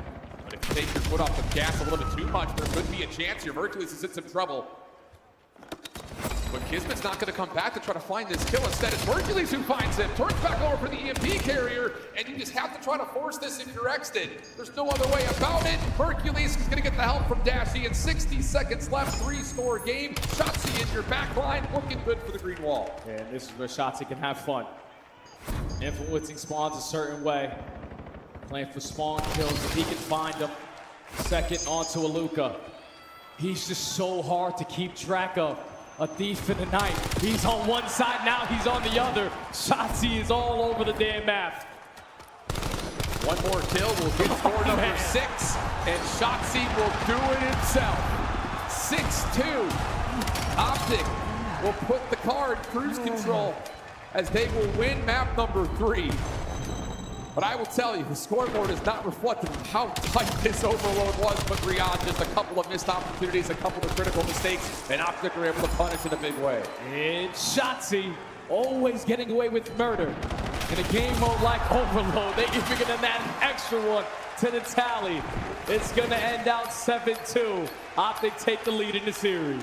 But if you take your foot off the gas a little bit too much, there could be a chance here. Hercules is in some trouble. But Kismet's not going to come back to try to find this kill. Instead, it's Hercules who finds him. Turns back over for the EMP carrier, and you just have to try to force this if you're Exton. There's no other way about it. Hercules is going to get the help from Dashy, and 60 seconds left, 3-score game. Shotzi in your back line, looking good for the green wall. And this is where Shotzi can have fun. Influencing spawns a certain way. Playing for spawn kills if he can find them. Second onto Aluka. He's just so hard to keep track of. A thief in the night. He's on one side, now he's on the other. Shotzi is all over the damn map. One more kill will get score number 6, and Shotzi will do it himself. 6-2. Optic will put the car in cruise control as they will win map number 3. But I will tell you, the scoreboard is not reflective of how tight this overload was, but Riyadh, just a couple of missed opportunities, a couple of critical mistakes, and Optic were able to punish in a big way. It's Shotzi, always getting away with murder. In a game mode like Overload, they're giving them that extra one to the tally. It's gonna end out 7-2. Optic take the lead in the series.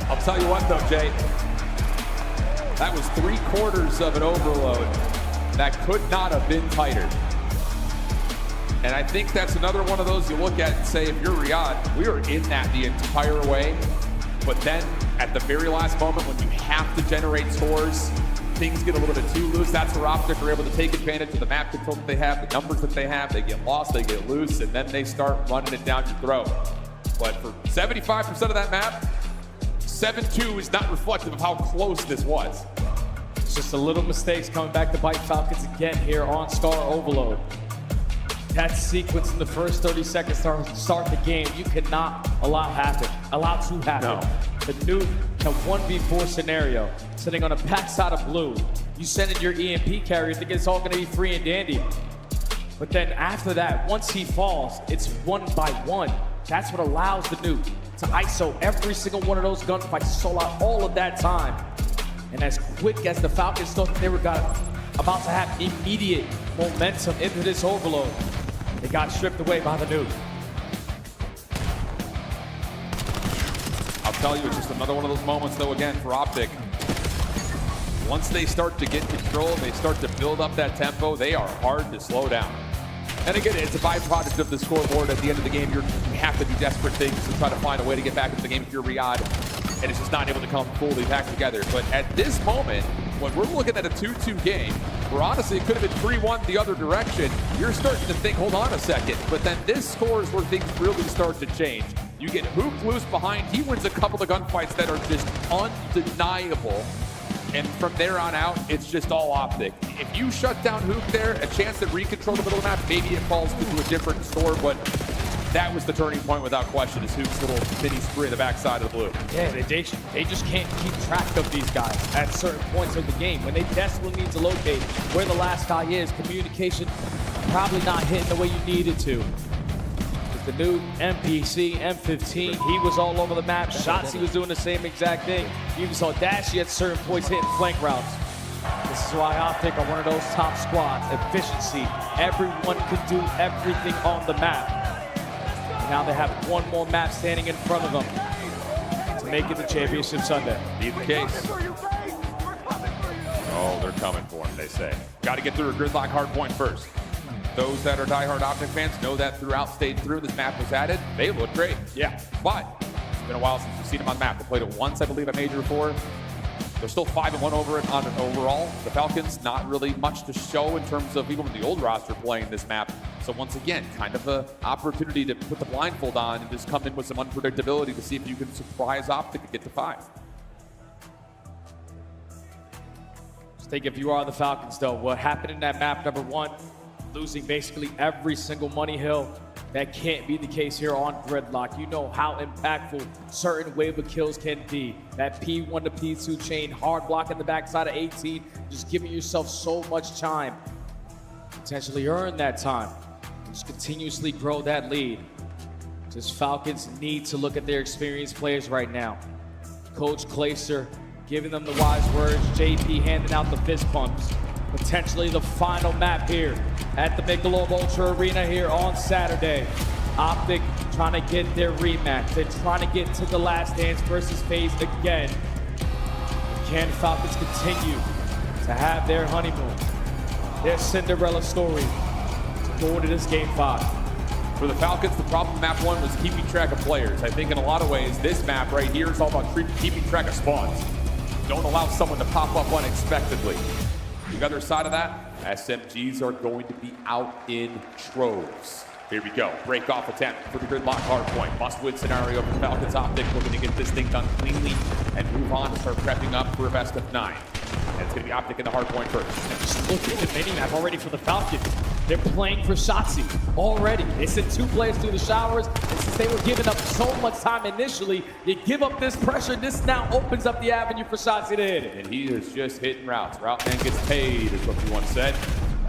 I'll tell you what though, Jay, that was 3/4 of an overload. That could not have been tighter. And I think that's another one of those you look at and say, if you're Riyadh, we were in that the entire way. But then at the very last moment when you have to generate scores, things get a little bit too loose. That's where Optic are able to take advantage of the map control that they have, the numbers that they have. They get lost, they get loose, and then they start running it down your throat. But for 75% of that map, 7-2 is not reflective of how close this was. It's just a little mistakes coming back to bite Falcons again here on Star Overload. That sequence in the first 30 seconds to start the game, you cannot allow to happen. No. The Nuke, a 1v4 scenario, sitting on the backside of blue. You send in your EMP carrier, think it's all gonna be free and dandy. But then after that, once he falls, it's 1 by 1. That's what allows the Nuke to ISO every single one of those gunfights, sold out all of that time. And as quick as the Falcons thought they were about to have immediate momentum into this overload, they got stripped away by the Nuke. I'll tell you, it's just another one of those moments though, again, for Optic. Once they start to get control, they start to build up that tempo, they are hard to slow down. And again, it's a byproduct of the scoreboard. At the end of the game, you have to do desperate things to try to find a way to get back into the game if you're Riyadh, and it's just not able to come fully back together. But at this moment, when we're looking at a 2-2 game, where honestly it could have been 3-1 the other direction, you're starting to think, hold on a second. But then this score is where things really start to change. You get Hook loose behind, he wins a couple of gunfights that are just undeniable. And from there on out, it's just all optic. If you shut down Hook there, a chance to recontrol the middle of the map, maybe it falls into a different store, but that was the turning point without question, is Hook's little mini spree at the backside of the blue. Yeah, they just can't keep track of these guys at certain points of the game. When they desperately need to locate where the last guy is, communication probably not hitting the way you need it to. With the new MPC, M15, he was all over the map. Shotzzy was doing the same exact thing. You even saw Dashy at certain points hitting flank routes. This is why Optic are one of those top squads. Efficiency. Everyone can do everything on the map. Now they have one more map standing in front of them to make it the championship Sunday. Be the case. Oh, they're coming for him, they say. Got to get through a gridlock hard point first. Those that are diehard Optic fans know that throughout stage 3 this map was added. They look great. Yeah, but it's been a while since we've seen them on the map. They played it once, I believe, at Major 4. They're still 5-1 over it on an overall. The Falcons, not really much to show in terms of even with the old roster playing this map. So once again, kind of an opportunity to put the blindfold on and just come in with some unpredictability to see if you can surprise Optic and get to 5. Just think if you are the Falcons, though, what happened in that map, number 1, losing basically every single money hill. That can't be the case here on Gridlock. You know how impactful certain wave of kills can be. That P1 to P2 chain, hard block in the backside of 18, just giving yourself so much time. Potentially earn that time. Just continuously grow that lead. Just Falcons need to look at their experienced players right now. Coach Glacier giving them the wise words. JP handing out the fist pumps. Potentially the final map here at the Michelob Ultra Arena here on Saturday. Optic trying to get their rematch. They're trying to get to the last dance versus FaZe again. Can Falcons continue to have their honeymoon, their Cinderella story, to go into this game 5? For the Falcons, the problem with map 1 was keeping track of players. I think in a lot of ways, this map right here is all about keeping track of spawns. Don't allow someone to pop up unexpectedly. The other side of that, SMGs are going to be out in troves. Here we go. Break off attempt for the gridlock hard point. Must-win scenario for Falcons Optic, looking to get this thing done cleanly and move on and start prepping up for a best of 9. And it's going to be Optic in the hard point first. Just look at the mini-map already for the Falcons. They're playing for Shotzzy already. They sent 2 players through the showers, and since they were giving up so much time initially, you give up this pressure, this now opens up the avenue for Shotzzy to hit it. And he is just hitting routes. Route man gets paid, is what you once said.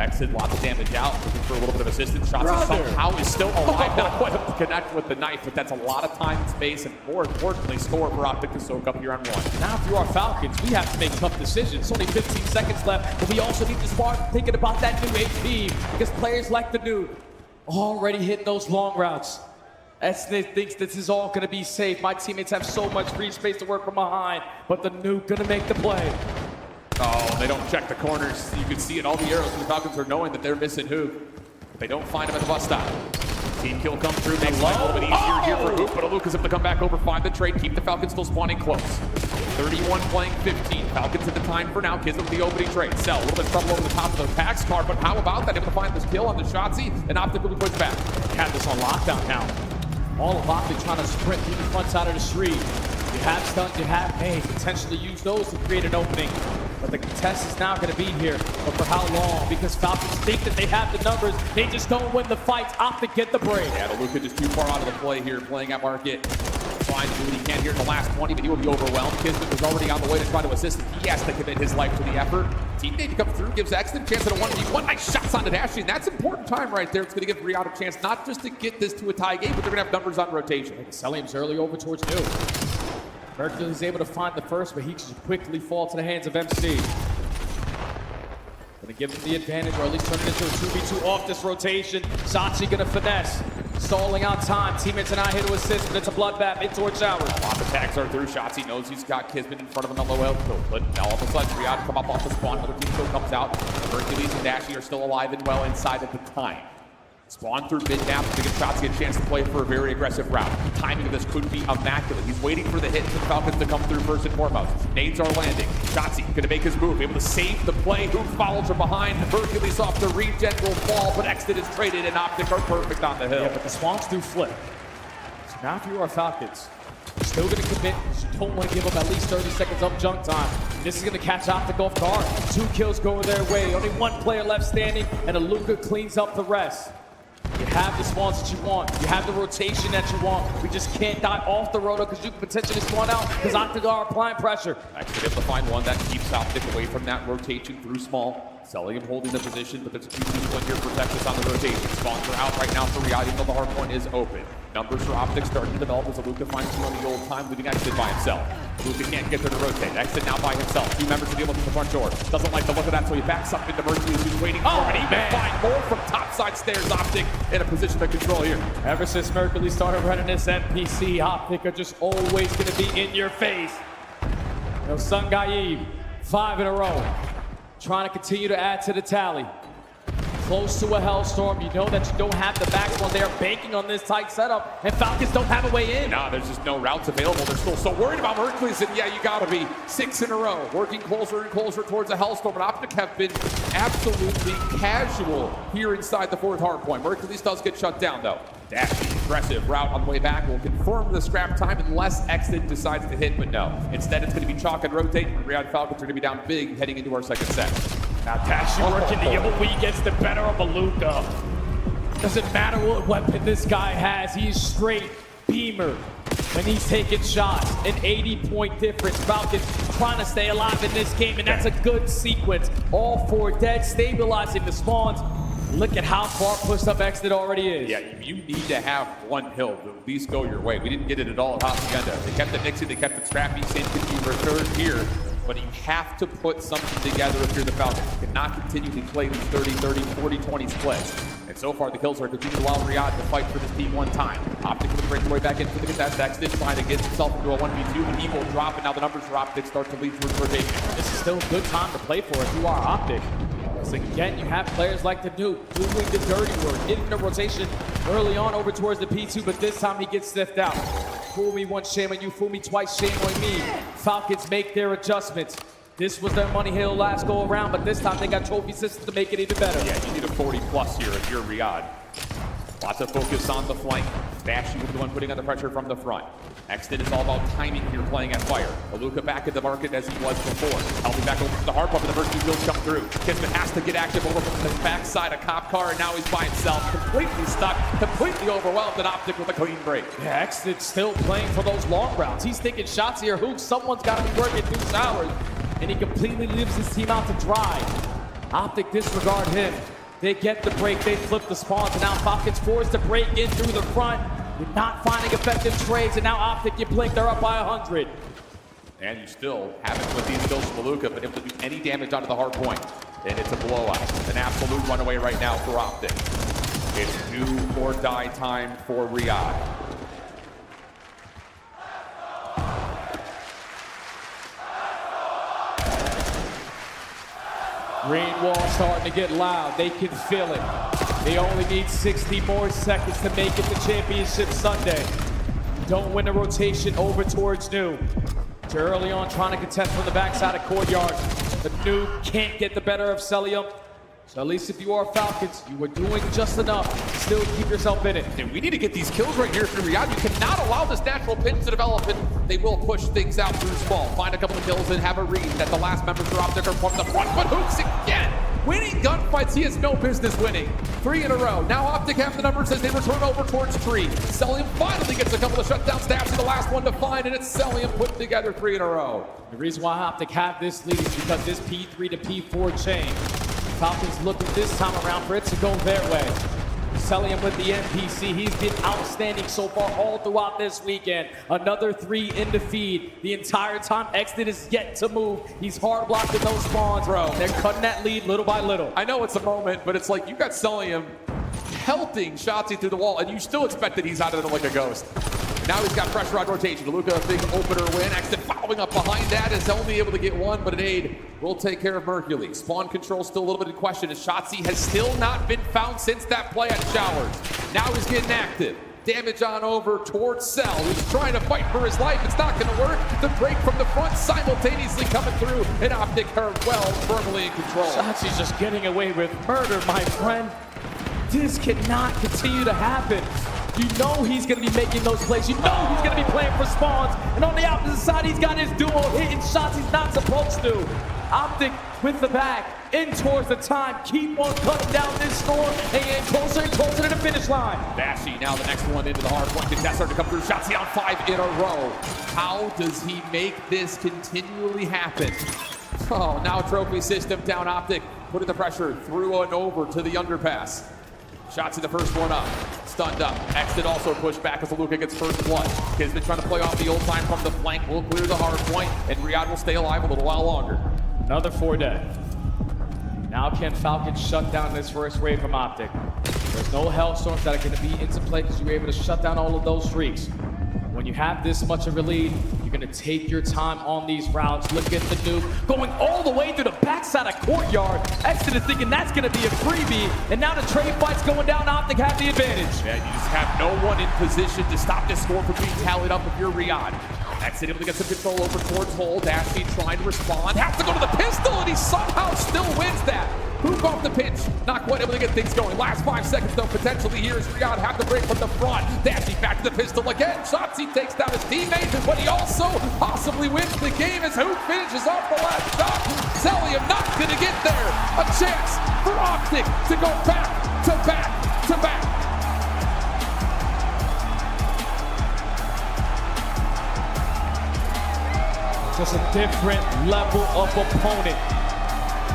Exit, lots of damage out, looking for a little bit of assistance. Shotzzy somehow is still alive, not quite able to connect with the knife, but that's a lot of time and space, and more importantly, score for Optic to soak up here on 1. Now, if you are Falcons, we have to make tough decisions. Only 15 seconds left, but we also need to start thinking about that new AP, because players like the new already hitting those long routes. They think this is all going to be safe. My teammates have so much free space to work from behind, but the new going to make the play. Oh, they don't check the corners. You can see it, all the arrows from the Falcons are knowing that they're missing Hook. They don't find him at the bus stop. Team kill comes through, makes life a little bit easier here for Hook, but Luke is able to come back over, find the trade, keep the Falcons still spawning close. 31 playing 15. Falcons at the time for now. Kids with the opening trade. Sell a little bit of trouble over the top of the Pax card, but how about that? Able to find this kill on the Shotzzy and Optic will be pushed back. Have this on lockdown now. All of Optic trying to sprint through the front side of the street. You have stuns, you have pain. Potentially use those to create an opening. But the contest is now going to be here. But for how long? Because Falcons think that they have the numbers. They just don't win the fights. Optic get the break. Yeah, the Luka just too far out of the play here, playing at market. Trying to do what he can here in the last 20, but he will be overwhelmed. Kismet was already on the way to try to assist him. He has to commit his life to the effort. Teammate to come through, gives Exton a chance at a 1v1. Nice shots on Dashy, and that's important time right there. It's going to give Riyadh a chance not just to get this to a tie game, but they're going to have numbers on rotation. Celium's early over towards New. Mercury's able to find the first, but he can quickly fall to the hands of MC. Gonna give him the advantage, or at least turn it into a 2v2 off this rotation. Shotzzy gonna finesse. Stalling on time. Teammates are not here to assist, but it's a bloodbath in towards Showers. A lot of attacks are through. Shotzzy knows he's got Kismet in front of him on low health, but now all of a sudden, Riyadh come up off the spawn. Another team still comes out. Hercules and Dashy are still alive and well inside at the time. Spawn through mid-map to give Shotzzy a chance to play for a very aggressive route. The timing of this could be immaculate. He's waiting for the hit for the Falcons to come through first and foremost. Nades are landing. Shotzzy gonna make his move, able to save the play. Who follows from behind? Hercules off the regen will fall, but Exton is traded and Optic are perfect on the hill. Yeah, but the spawns do flip. So now if you are Falcons, you're still gonna commit. You don't want to give them at least 30 seconds of junk time. This is gonna catch Optic off guard. 2 kills go their way. Only 1 player left standing, and Luka cleans up the rest. You have the spawns that you want. You have the rotation that you want. We just can't die off the roto because you can potentially spawn out because Optic are applying pressure. Actually able to find one that keeps Optic away from that rotation through small. Selling him holding the position, but there's a few people in here to protect us on the rotation. Spawns are out right now for Riyadh, even though the hard point is open. Numbers for Optic starting to develop as Luka finds him on the old time, leaving Exit by himself. Luka can't get there to rotate. Exit now by himself. 2 members to deal with at the front door. Doesn't like the look of that, so he backs up into Mercury, who's waiting for it. He can find more from topside stairs. Optic in a position of control here. Ever since Mercury started running this NPC, Optic are just always going to be in your face. Sun Gaib, 5 in a row. Trying to continue to add to the tally. Close to a hellstorm. You know that you don't have the backbone. They are banking on this tight setup, and Falcons don't have a way in. Nah, there's just no routes available. They're still so worried about Mercury's, and yeah, you gotta be 6 in a row. Working closer and closer towards a hellstorm, and Optic have been absolutely casual here inside the 4th hardpoint. Mercury's does get shut down, though. Dashy, aggressive route on the way back will confirm the scrap time unless Exit decides to hit, but no. Instead, it's going to be chalk and rotate, and Riyadh Falcons are going to be down big heading into our 2nd set. Now Dashy working the AoE gets the better of Luka. Doesn't matter what weapon this guy has, he's straight beamer when he's taking shots. An 80-point difference. Falcons trying to stay alive in this game, and that's a good sequence. All 4 dead, stabilizing the spawns. Look at how far pushed up Exit already is. Yeah, you need to have 1 hill to at least go your way. We didn't get it at all at Hacienda. They kept it mixing, they kept it scrappy. Same could be returned here. But you have to put something together if you're the Falcons. You cannot continue to play these 30-30, 40-20 splits. And so far, the kills are continuing to allow Riyadh to fight for this team 1 time. Optic will break their way back into the contest. Exit trying to get himself into a 1v2, but he will drop, and now the numbers for Optic start to lead towards rotation. This is still a good time to play for if you are Optic. So again, you have players like the Nuke doing the dirty work, getting the rotation early on over towards the P2, but this time he gets sniffed out. Fool me once, shame on you. Fool me twice, shame on me. Falcons make their adjustments. This was their money hill last go around, but this time they got trophy systems to make it even better. Yeah, you need a 40+ here if you're Riyadh. Lots of focus on the flank. Dashy was the one putting on the pressure from the front. Exit is all about timing here, playing at fire. Luka back in the market as he was before. Helping back over to the hard pump, and the first 2 kills come through. Kismet has to get active over from the backside of Cop Car, and now he's by himself, completely stuck, completely overwhelmed, and Optic with a clean break. Yeah, Exit's still playing for those long rounds. He's taking shots here. Who? Someone's got to be working through showers, and he completely leaves his team out to dry. Optic disregard him. They get the break, they flip the spawns, and now Falcons forced to break in through the front. You're not finding effective trades, and now Optic, you blink, they're up by 100. And you still haven't put these kills from Luka, but able to do any damage onto the hard point. And it's a blowout. An absolute runaway right now for Optic. It's do or die time for Riyadh. Green wall starting to get loud. They can feel it. They only need 60 more seconds to make it to Championship Sunday. Don't win the rotation over towards New. Too early on, trying to contest from the backside of Courtyard. The New can't get the better of Celium. So at least if you are Falcons, you are doing just enough to still keep yourself in it. And we need to get these kills right here for Riyadh. You cannot allow this natural pinch to develop, and they will push things out through small. Find a couple of kills and have a read that the last members are Optic are from the front, but Hooks again. Winning gunfights he has no business winning. 3 in a row. Now Optic have the numbers as they return over towards Tree. Celium finally gets a couple of shutdown stabs, and the last one to find, and it's Celium putting together 3 in a row. The reason why Optic have this lead is because this P3 to P4 chain. Falcons looking this time around for it to go their way. Celium with the NPC, he's been outstanding so far all throughout this weekend. Another 3 in the feed. The entire time, Exit is yet to move. He's hard blocking those spawns. Bro, they're cutting that lead little by little. I know it's a moment, but it's like you got Celium pelting Shotzi through the wall, and you still expect that he's out of it like a ghost. Now he's got pressure on rotation. Luka, a big opener win. Exit following up behind that is only able to get 1, but an aid will take care of Mercury. Spawn control still a little bit in question as Shotzi has still not been found since that play at Showers. Now he's getting active. Damage on over towards Cell, who's trying to fight for his life. It's not going to work. The break from the front simultaneously coming through, and Optic are well firmly in control. Shotzi's just getting away with murder, my friend. This cannot continue to happen. You know he's going to be making those plays. You know he's going to be playing for spawns. And on the opposite side, he's got his duo hitting shots he's not supposed to. Optic with the back, in towards the time. Keep on cutting down this storm and getting closer and closer to the finish line. Bashy now the next one into the hard one. Contestant to come through. Shotzzy on 5 in a row. How does he make this continually happen? Oh, now trophy system down Optic. Putting the pressure through and over to the underpass. Shotzzy the first one up. Stunned up. Exit also pushed back as Luka gets first blood. Kid's been trying to play off the old time from the flank. Will clear the hard point, and Riyadh will stay alive a little while longer. Another 4 dead. Now can Falcons shut down this first wave from Optic? There's no Hellstorms that are going to be into play because you were able to shut down all of those streaks. When you have this much of a lead, you're going to take your time on these routes. Look at the nuke going all the way through the backside of Courtyard. Exit is thinking that's going to be a freebie. And now the trade fight's going down. Optic have the advantage. Yeah, you just have no one in position to stop this score from being tallied up if you're Riyadh. Exit able to get some control over towards Hole. Dashy trying to respond. Has to go to the pistol, and he somehow still wins that. Hook off the pinch. Not quite able to get things going. Last 5 seconds, though, potentially here as Riyadh have the break from the front. Dashy back to the pistol again. Shotzzy takes down his teammate, but he also possibly wins the game as Hook finishes off the last shot. Zellium not going to get there. A chance for Optic to go back to back to back. Just a different level of opponent.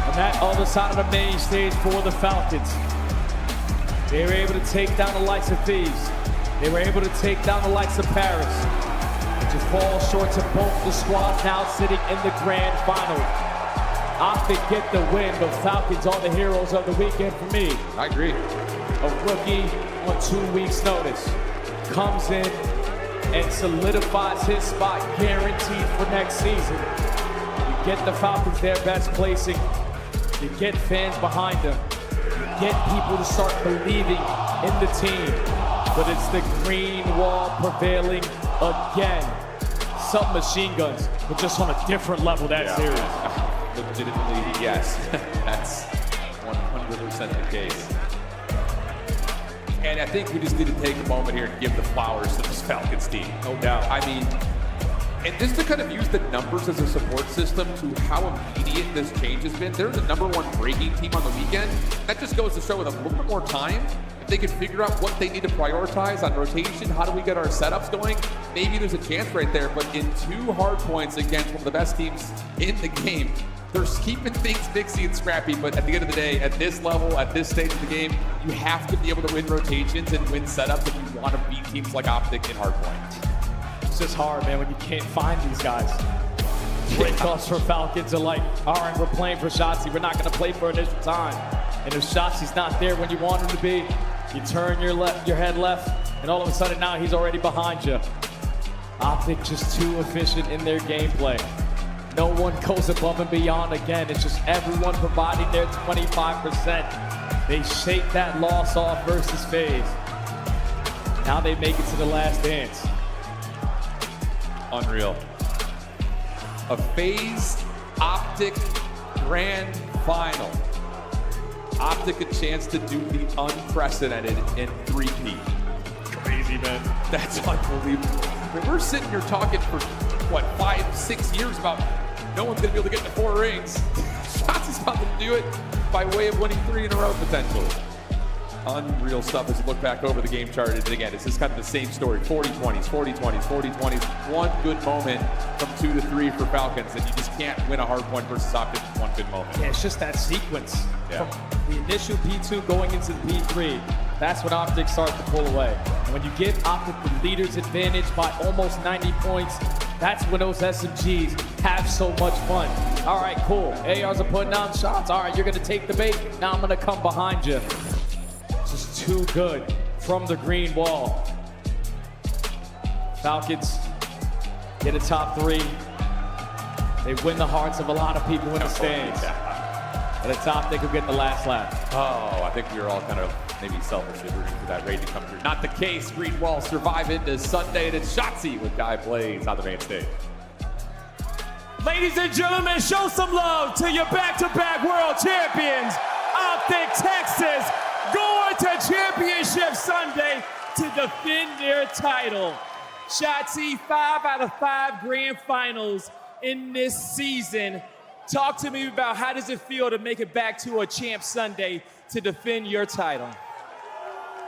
On that other side of the main stage for the Falcons. They were able to take down the likes of Thieves. They were able to take down the likes of Paris. It just falls short to both the squads now sitting in the grand final. Optic get the win, but Falcons are the heroes of the weekend for me. I agree. A rookie on 2 weeks' notice comes in and solidifies his spot, guaranteed for next season. You get the Falcons their best placing. You get fans behind them. You get people to start believing in the team. But it's the green wall prevailing again. Some machine guns, but just on a different level that series. Legitimately, yes. That's 100% the case. And I think we just need to take a moment here and give the flowers to this Falcons team. No doubt. I mean, and just to kind of use the numbers as a support system to how immediate this change has been. They're the #1 breaking team on the weekend. That just goes to show with a little bit more time, if they can figure out what they need to prioritize on rotation, how do we get our setups going, maybe there's a chance right there. But in 2 hard points against one of the best teams in the game, they're keeping things mixy and scrappy, but at the end of the day, at this level, at this stage of the game, you have to be able to win rotations and win setups if you want to beat teams like Optic in hardpoint. It's just hard, man, when you can't find these guys. Breakoffs for Falcons are like, all right, we're playing for Shotzzy. We're not going to play for initial time. And if Shotzi's not there when you want him to be, you turn your head left, and all of a sudden now he's already behind you. Optic just too efficient in their gameplay. No one goes above and beyond again. It's just everyone providing their 25%. They shake that loss off versus FaZe. Now they make it to the last dance. Unreal. A FaZe Optic Grand Final. Optic a chance to do the unprecedented in 3P. Crazy, man. That's unbelievable. I mean, we're sitting here talking for, what, 5-6 years about no one's going to be able to get to 4 rings. Shotzi's about to do it by way of winning 3 in a row, potentially. Unreal stuff as you look back over the game chart. And again, it's just kind of the same story. 40-20s, 40-20s, 40-20s. One good moment from 2 to 3 for Falcons, and you just can't win a hard point versus Optic in one good moment. Yeah, it's just that sequence. Yeah. From the initial P2 going into the P3, that's when Optic starts to pull away. And when you give Optic the leader's advantage by almost 90 points, that's when those SMGs have so much fun. All right, cool. ARs are putting down shots. All right, you're going to take the bait. Now I'm going to come behind you. Just too good from the green wall. Falcons get a top 3. They win the hearts of a lot of people in the stands. At the top, they could get the last lap. Oh, I think we were all kind of maybe selfishly rooting for that raid to come through. Not the case. Green wall survive into Sunday, and it's Shotzzy with Guy Plays on the main stage. Ladies and gentlemen, show some love to your back-to-back world champions, Optic Texas, going to Championship Sunday to defend their title. Shotzi, 5 out of 5 grand finals in this season. Talk to me about how does it feel to make it back to a Champ Sunday to defend your title?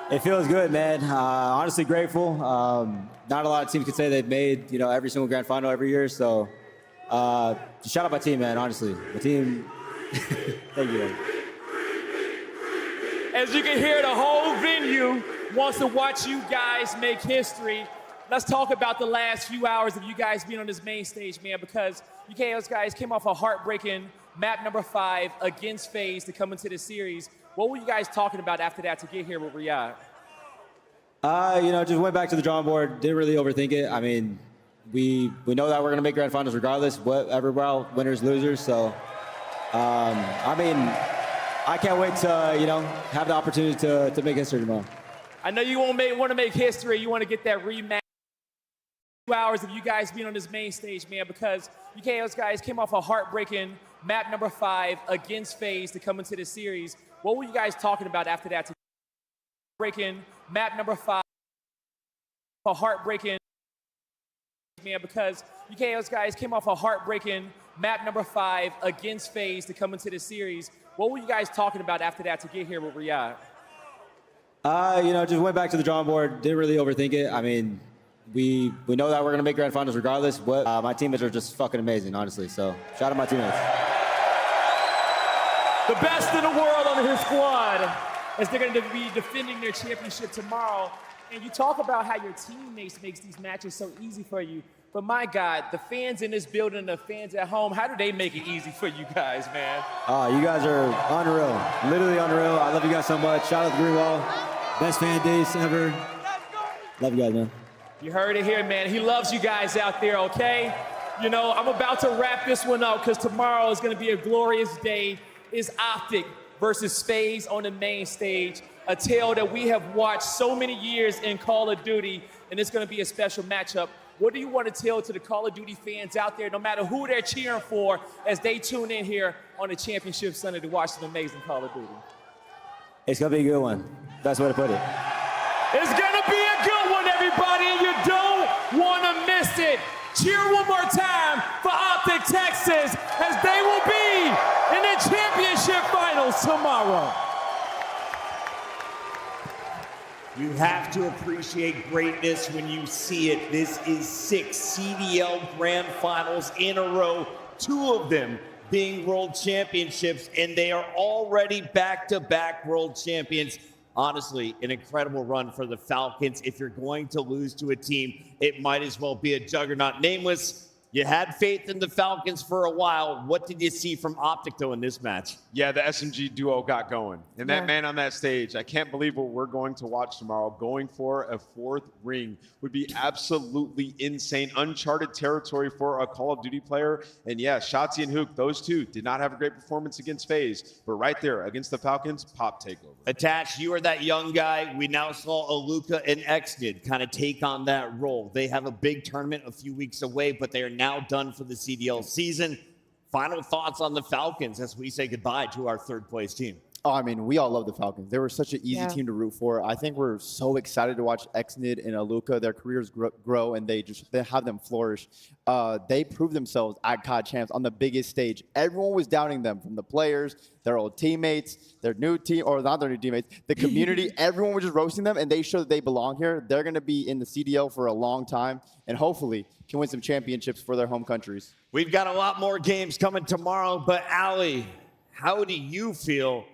It feels good, man. Honestly grateful. Not a lot of teams can say they've made, every single grand final every year. So just shout out my team, man, honestly. The team, thank you, man. As you can hear, the whole venue wants to watch you guys make history. Let's talk about the last few hours of you guys being on this main stage, man, because you guys came off a heartbreaking map number 5 against FaZe to come into the series. What were you guys talking about after that to get here where we're at? Just went back to the drawing board, didn't really overthink it. I mean, we know that we're going to make grand finals regardless, whatever, winners, losers. So, I can't wait to, have the opportunity to make history tomorrow. I know you want to make history. You want to get that rematch. 2 hours of you guys being on this main stage, man, because you guys came off a heartbreaking map number 5 against FaZe to come into the series. What were you guys talking about after that? Breaking map number 5, a heartbreaking, man, because you guys came off a heartbreaking map number 5 against FaZe to come into the series. What were you guys talking about after that to get here where we're at? Just went back to the drawing board, didn't really overthink it. I mean, we know that we're going to make grand finals regardless. My teammates are just fucking amazing, honestly. So shout out my teammates. The best in the world on his squad as they're going to be defending their championship tomorrow. And you talk about how your teammates makes these matches so easy for you. But my God, the fans in this building and the fans at home, how do they make it easy for you guys, man? You guys are unreal, literally unreal. I love you guys so much. Shout out to Green Wall. Best fan days ever. Love you guys, man. You heard it here, man. He loves you guys out there, okay? I'm about to wrap this one up because tomorrow is going to be a glorious day. It's Optic versus FaZe on the main stage, a tale that we have watched so many years in Call of Duty, and it's going to be a special matchup. What do you want to tell to the Call of Duty fans out there, no matter who they're cheering for, as they tune in here on the Championship Sunday to watch an amazing Call of Duty? It's going to be a good one. That's the way to put it. It's going to be a good one, everybody, and you don't want to miss it. Cheer one more time for Optic Texas as they will be in the championship finals tomorrow. You have to appreciate greatness when you see it. This is 6 CDL Grand Finals in a row, 2 of them being World Championships, and they are already back-to-back World Champions. Honestly, an incredible run for the Falcons. If you're going to lose to a team, it might as well be a juggernaut. Nameless, you had faith in the Falcons for a while. What did you see from Optic, though, in this match? Yeah, the SMG duo got going. And that man on that stage, I can't believe what we're going to watch tomorrow. Going for a 4th ring would be absolutely insane. Uncharted territory for a Call of Duty player. And yeah, Shotzi and Hook, those two did not have a great performance against FaZe. But right there, against the Falcons, pop takeover. Attach, you are that young guy. We now saw Aluka and Xnid kind of take on that role. They have a big tournament a few weeks away, but they are now done for the CDL season. Final thoughts on the Falcons as we say goodbye to our 3rd place team. Oh, I mean, we all love the Falcons. They were such an easy team to root for. I think we're so excited to watch Xnid and Aluka. Their careers grow and they have them flourish. They proved themselves at COD Champs on the biggest stage. Everyone was doubting them, from the players, their old teammates, their new team, or not their new teammates, the community. Everyone was just roasting them, and they showed that they belong here. They're going to be in the CDL for a long time, and hopefully can win some championships for their home countries. We've got a lot more games coming tomorrow, but Allie, how do you feel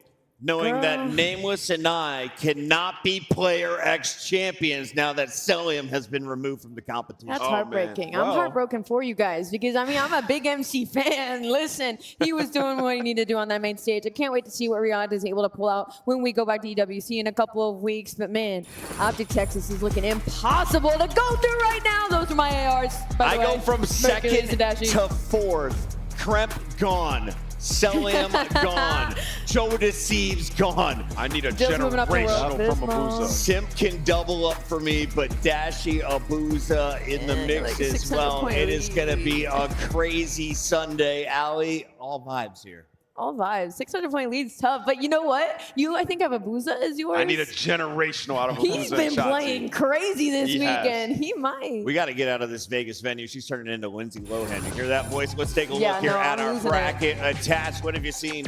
knowing that Nameless and I cannot be Player X champions now that Celium has been removed from the competition? That's heartbreaking. I'm heartbroken for you guys because, I mean, I'm a big MC fan. Listen, he was doing what he needed to do on that main stage. I can't wait to see what Riyadh is able to pull out when we go back to EWC in a couple of weeks. But, man, Optic Texas is looking impossible to go through right now. Those are my ARs, by the way. I go from 2nd to 4th. Kremp gone. Celium gone. Joe Deceives gone. I need a generational from Abuza. Simp can double up for me, but Dashi Abuza in the mix as well. It is going to be a crazy Sunday. Allie, all vibes here. All vibes. 600-point lead's tough, but you know what? I think have Abuza as yours. I need a generational out of Abuza. He's been playing crazy this weekend. Has. He might. We got to get out of this Vegas venue. She's turning into Lindsay Lohan. You hear that voice? Let's take a Yeah, look here no, at I'm our losing bracket. Attached. What have you seen?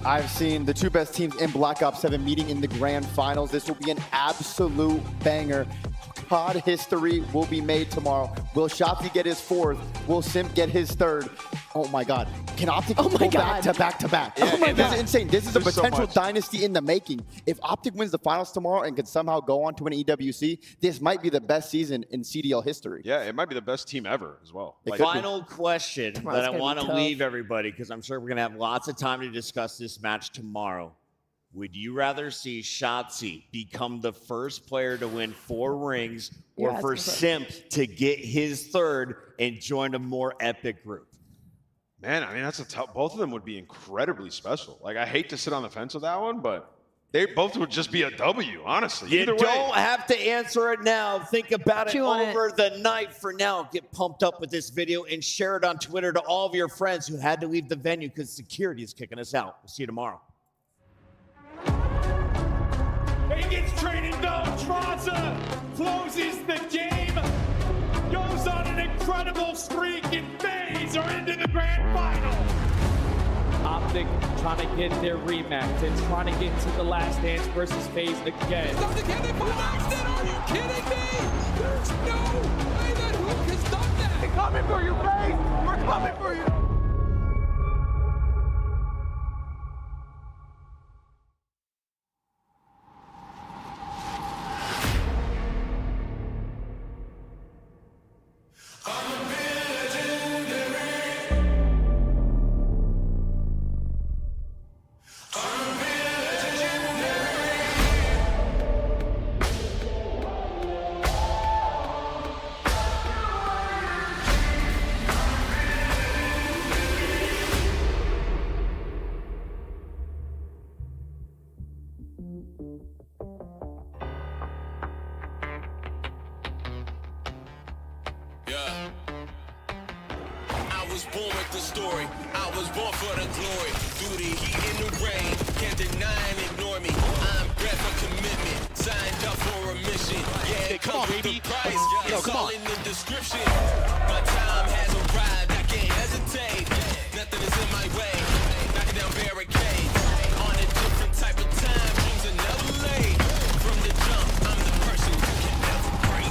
I've seen the two best teams in Black Ops 7 meeting in the grand finals. This will be an absolute banger. COD history will be made tomorrow. Will Shotzi get his 4th? Will Simp get his 3rd? Oh my God. Can Optic go back to back to back? Yeah, This is insane. This is a There's so potential much. dynasty in the making. If Optic wins the finals tomorrow and can somehow go on to an EWC, this might be the best season in CDL history. Yeah, it might be the best team ever as well. Final question Tomorrow's that I gonna be want to tough. leave everybody, because I'm sure we're going to have lots of time to discuss this match tomorrow. Would you rather see Shotzi become the first player to win 4 rings or Yeah, for that's Simp to get his 3rd and join a more epic group? Man, I mean, that's a tough. Both of them would be incredibly special. Like, I hate to sit on the fence with that one, but they both would just be a W, honestly. You Either way. don't have to answer it now. Think about it Chew on over the night. For now, get pumped up with this video and share it on Twitter to all of your friends who had to leave the venue because security is kicking us out. We'll see you tomorrow. Vegas training dog Traza closes the game, goes on an incredible streak, and FaZe are into the grand final. Optic trying to get their rematch and trying to get to the last dance versus FaZe again. Can they pull Maxton? Are you kidding me? There's no way that Hook has done that. We're coming for you, FaZe! We're coming for you! I was born with the story. I was born for the glory. Through the heat and the rain, can't deny and ignore me. I'm bred for commitment, signed up for a mission. Yeah, it comes with the price. It's all in the description. My time has arrived. I can't hesitate. Nothing is in my way. Knocking down barricades. On a different type of time. Choose another lane. From the jump, I'm the person who can never break.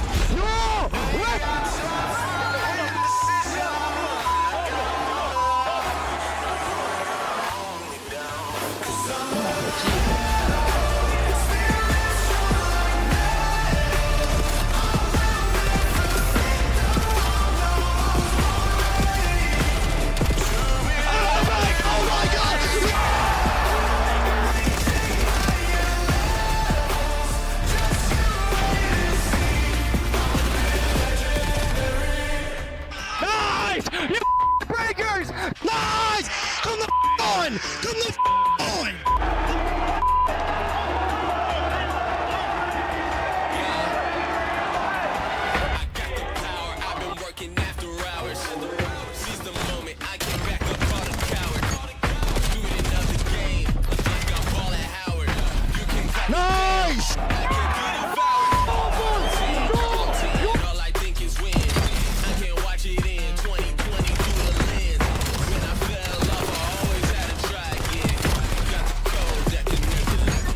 Nice! You breakers! Nice! Come the on! Come the on! I got the power, I've been working after hours. Seize the moment, I get back up all the coward. Do it another game, like I'm Paul at Howard. You can Nice! I can be devoured. Team, all I think is win. I can't watch it in 2020 through the lens. When I fell off, I always had to try again. Got the code that connected like a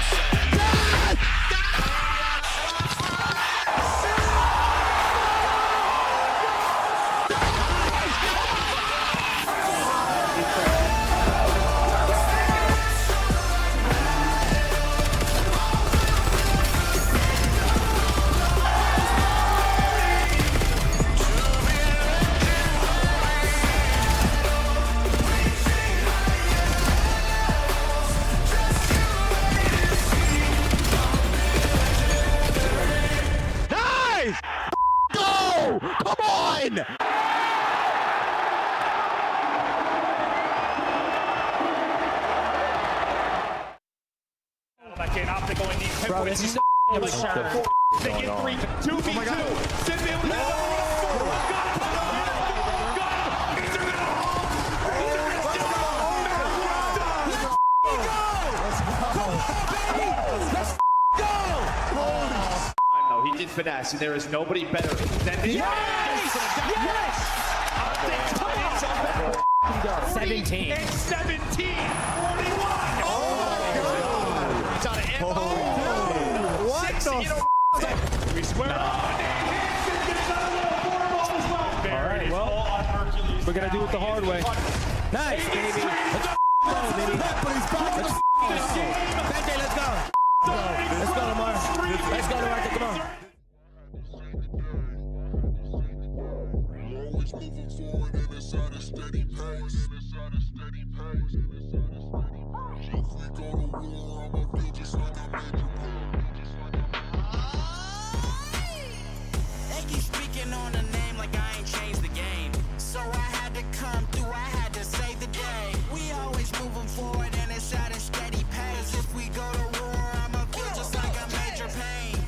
Nice! Go! Come on! Back in, Optic going deep. Bro, this is they get 3, 2v2. Sit finesse, and there is nobody better than this. Yes! Yes! 17. It's 17. 41. Oh my God! It's on an What the We swear on All right, well, we're gonna do it the hard way. Nice, baby. Let's go, baby. Let's go. Let's go, Lamar. Let's go, Lamar. Come on. Always moving forward and it's at a steady pace. If we go to war, I'ma feel just like I made They keep speaking on the name like I ain't changed the game. So I had to come through, I had to save the day. We always moving forward and it's at a steady pace. If we go to war, I'ma feel just like I major pain.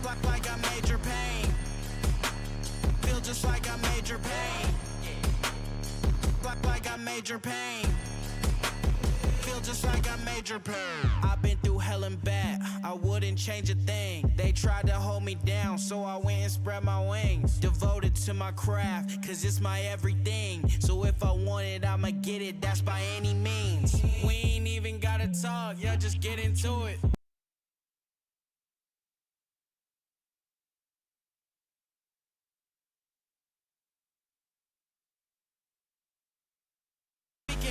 Block like I major pain. Feel just like I major pain. Block like I major pain. Feel just like I major pain. I've been through hell and back, I wouldn't change a thing. They tried to hold me down, so I went and spread my wings. Devoted to my craft, cause it's my everything. So if I want it, I'ma get it, that's by any means. We ain't even gotta talk, yeah, just get into it.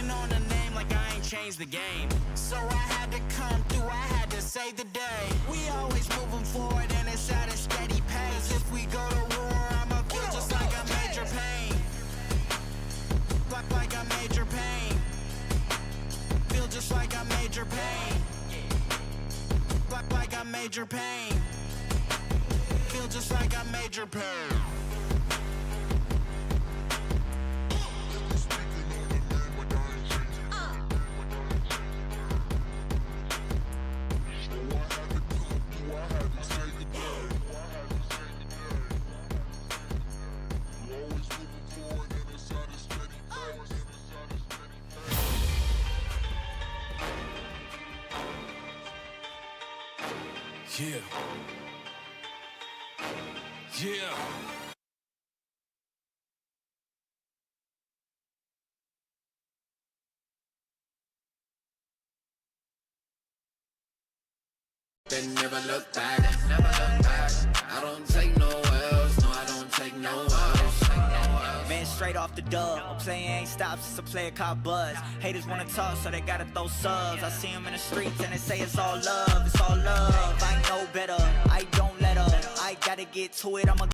On the name like I ain't changed the game. So I had to come through, I had to save the day. We always moving forward and it's at a steady pace. If we go to war, I'ma feel just like I major pain. Block like I major pain. Feel just like I major pain. Block like I major pain. Feel just like I major pain. Yeah. Yeah. Then never look back, never look back. I don't take no L's, no I don't take no L's. Man, straight off the dub, I'm playing ain't stopped since a player caught buzz. Haters wanna talk, so they gotta throw subs. I see them in the streets and they say it's all love, it's all love. I know better, I don't let up. I gotta get to it, I'ma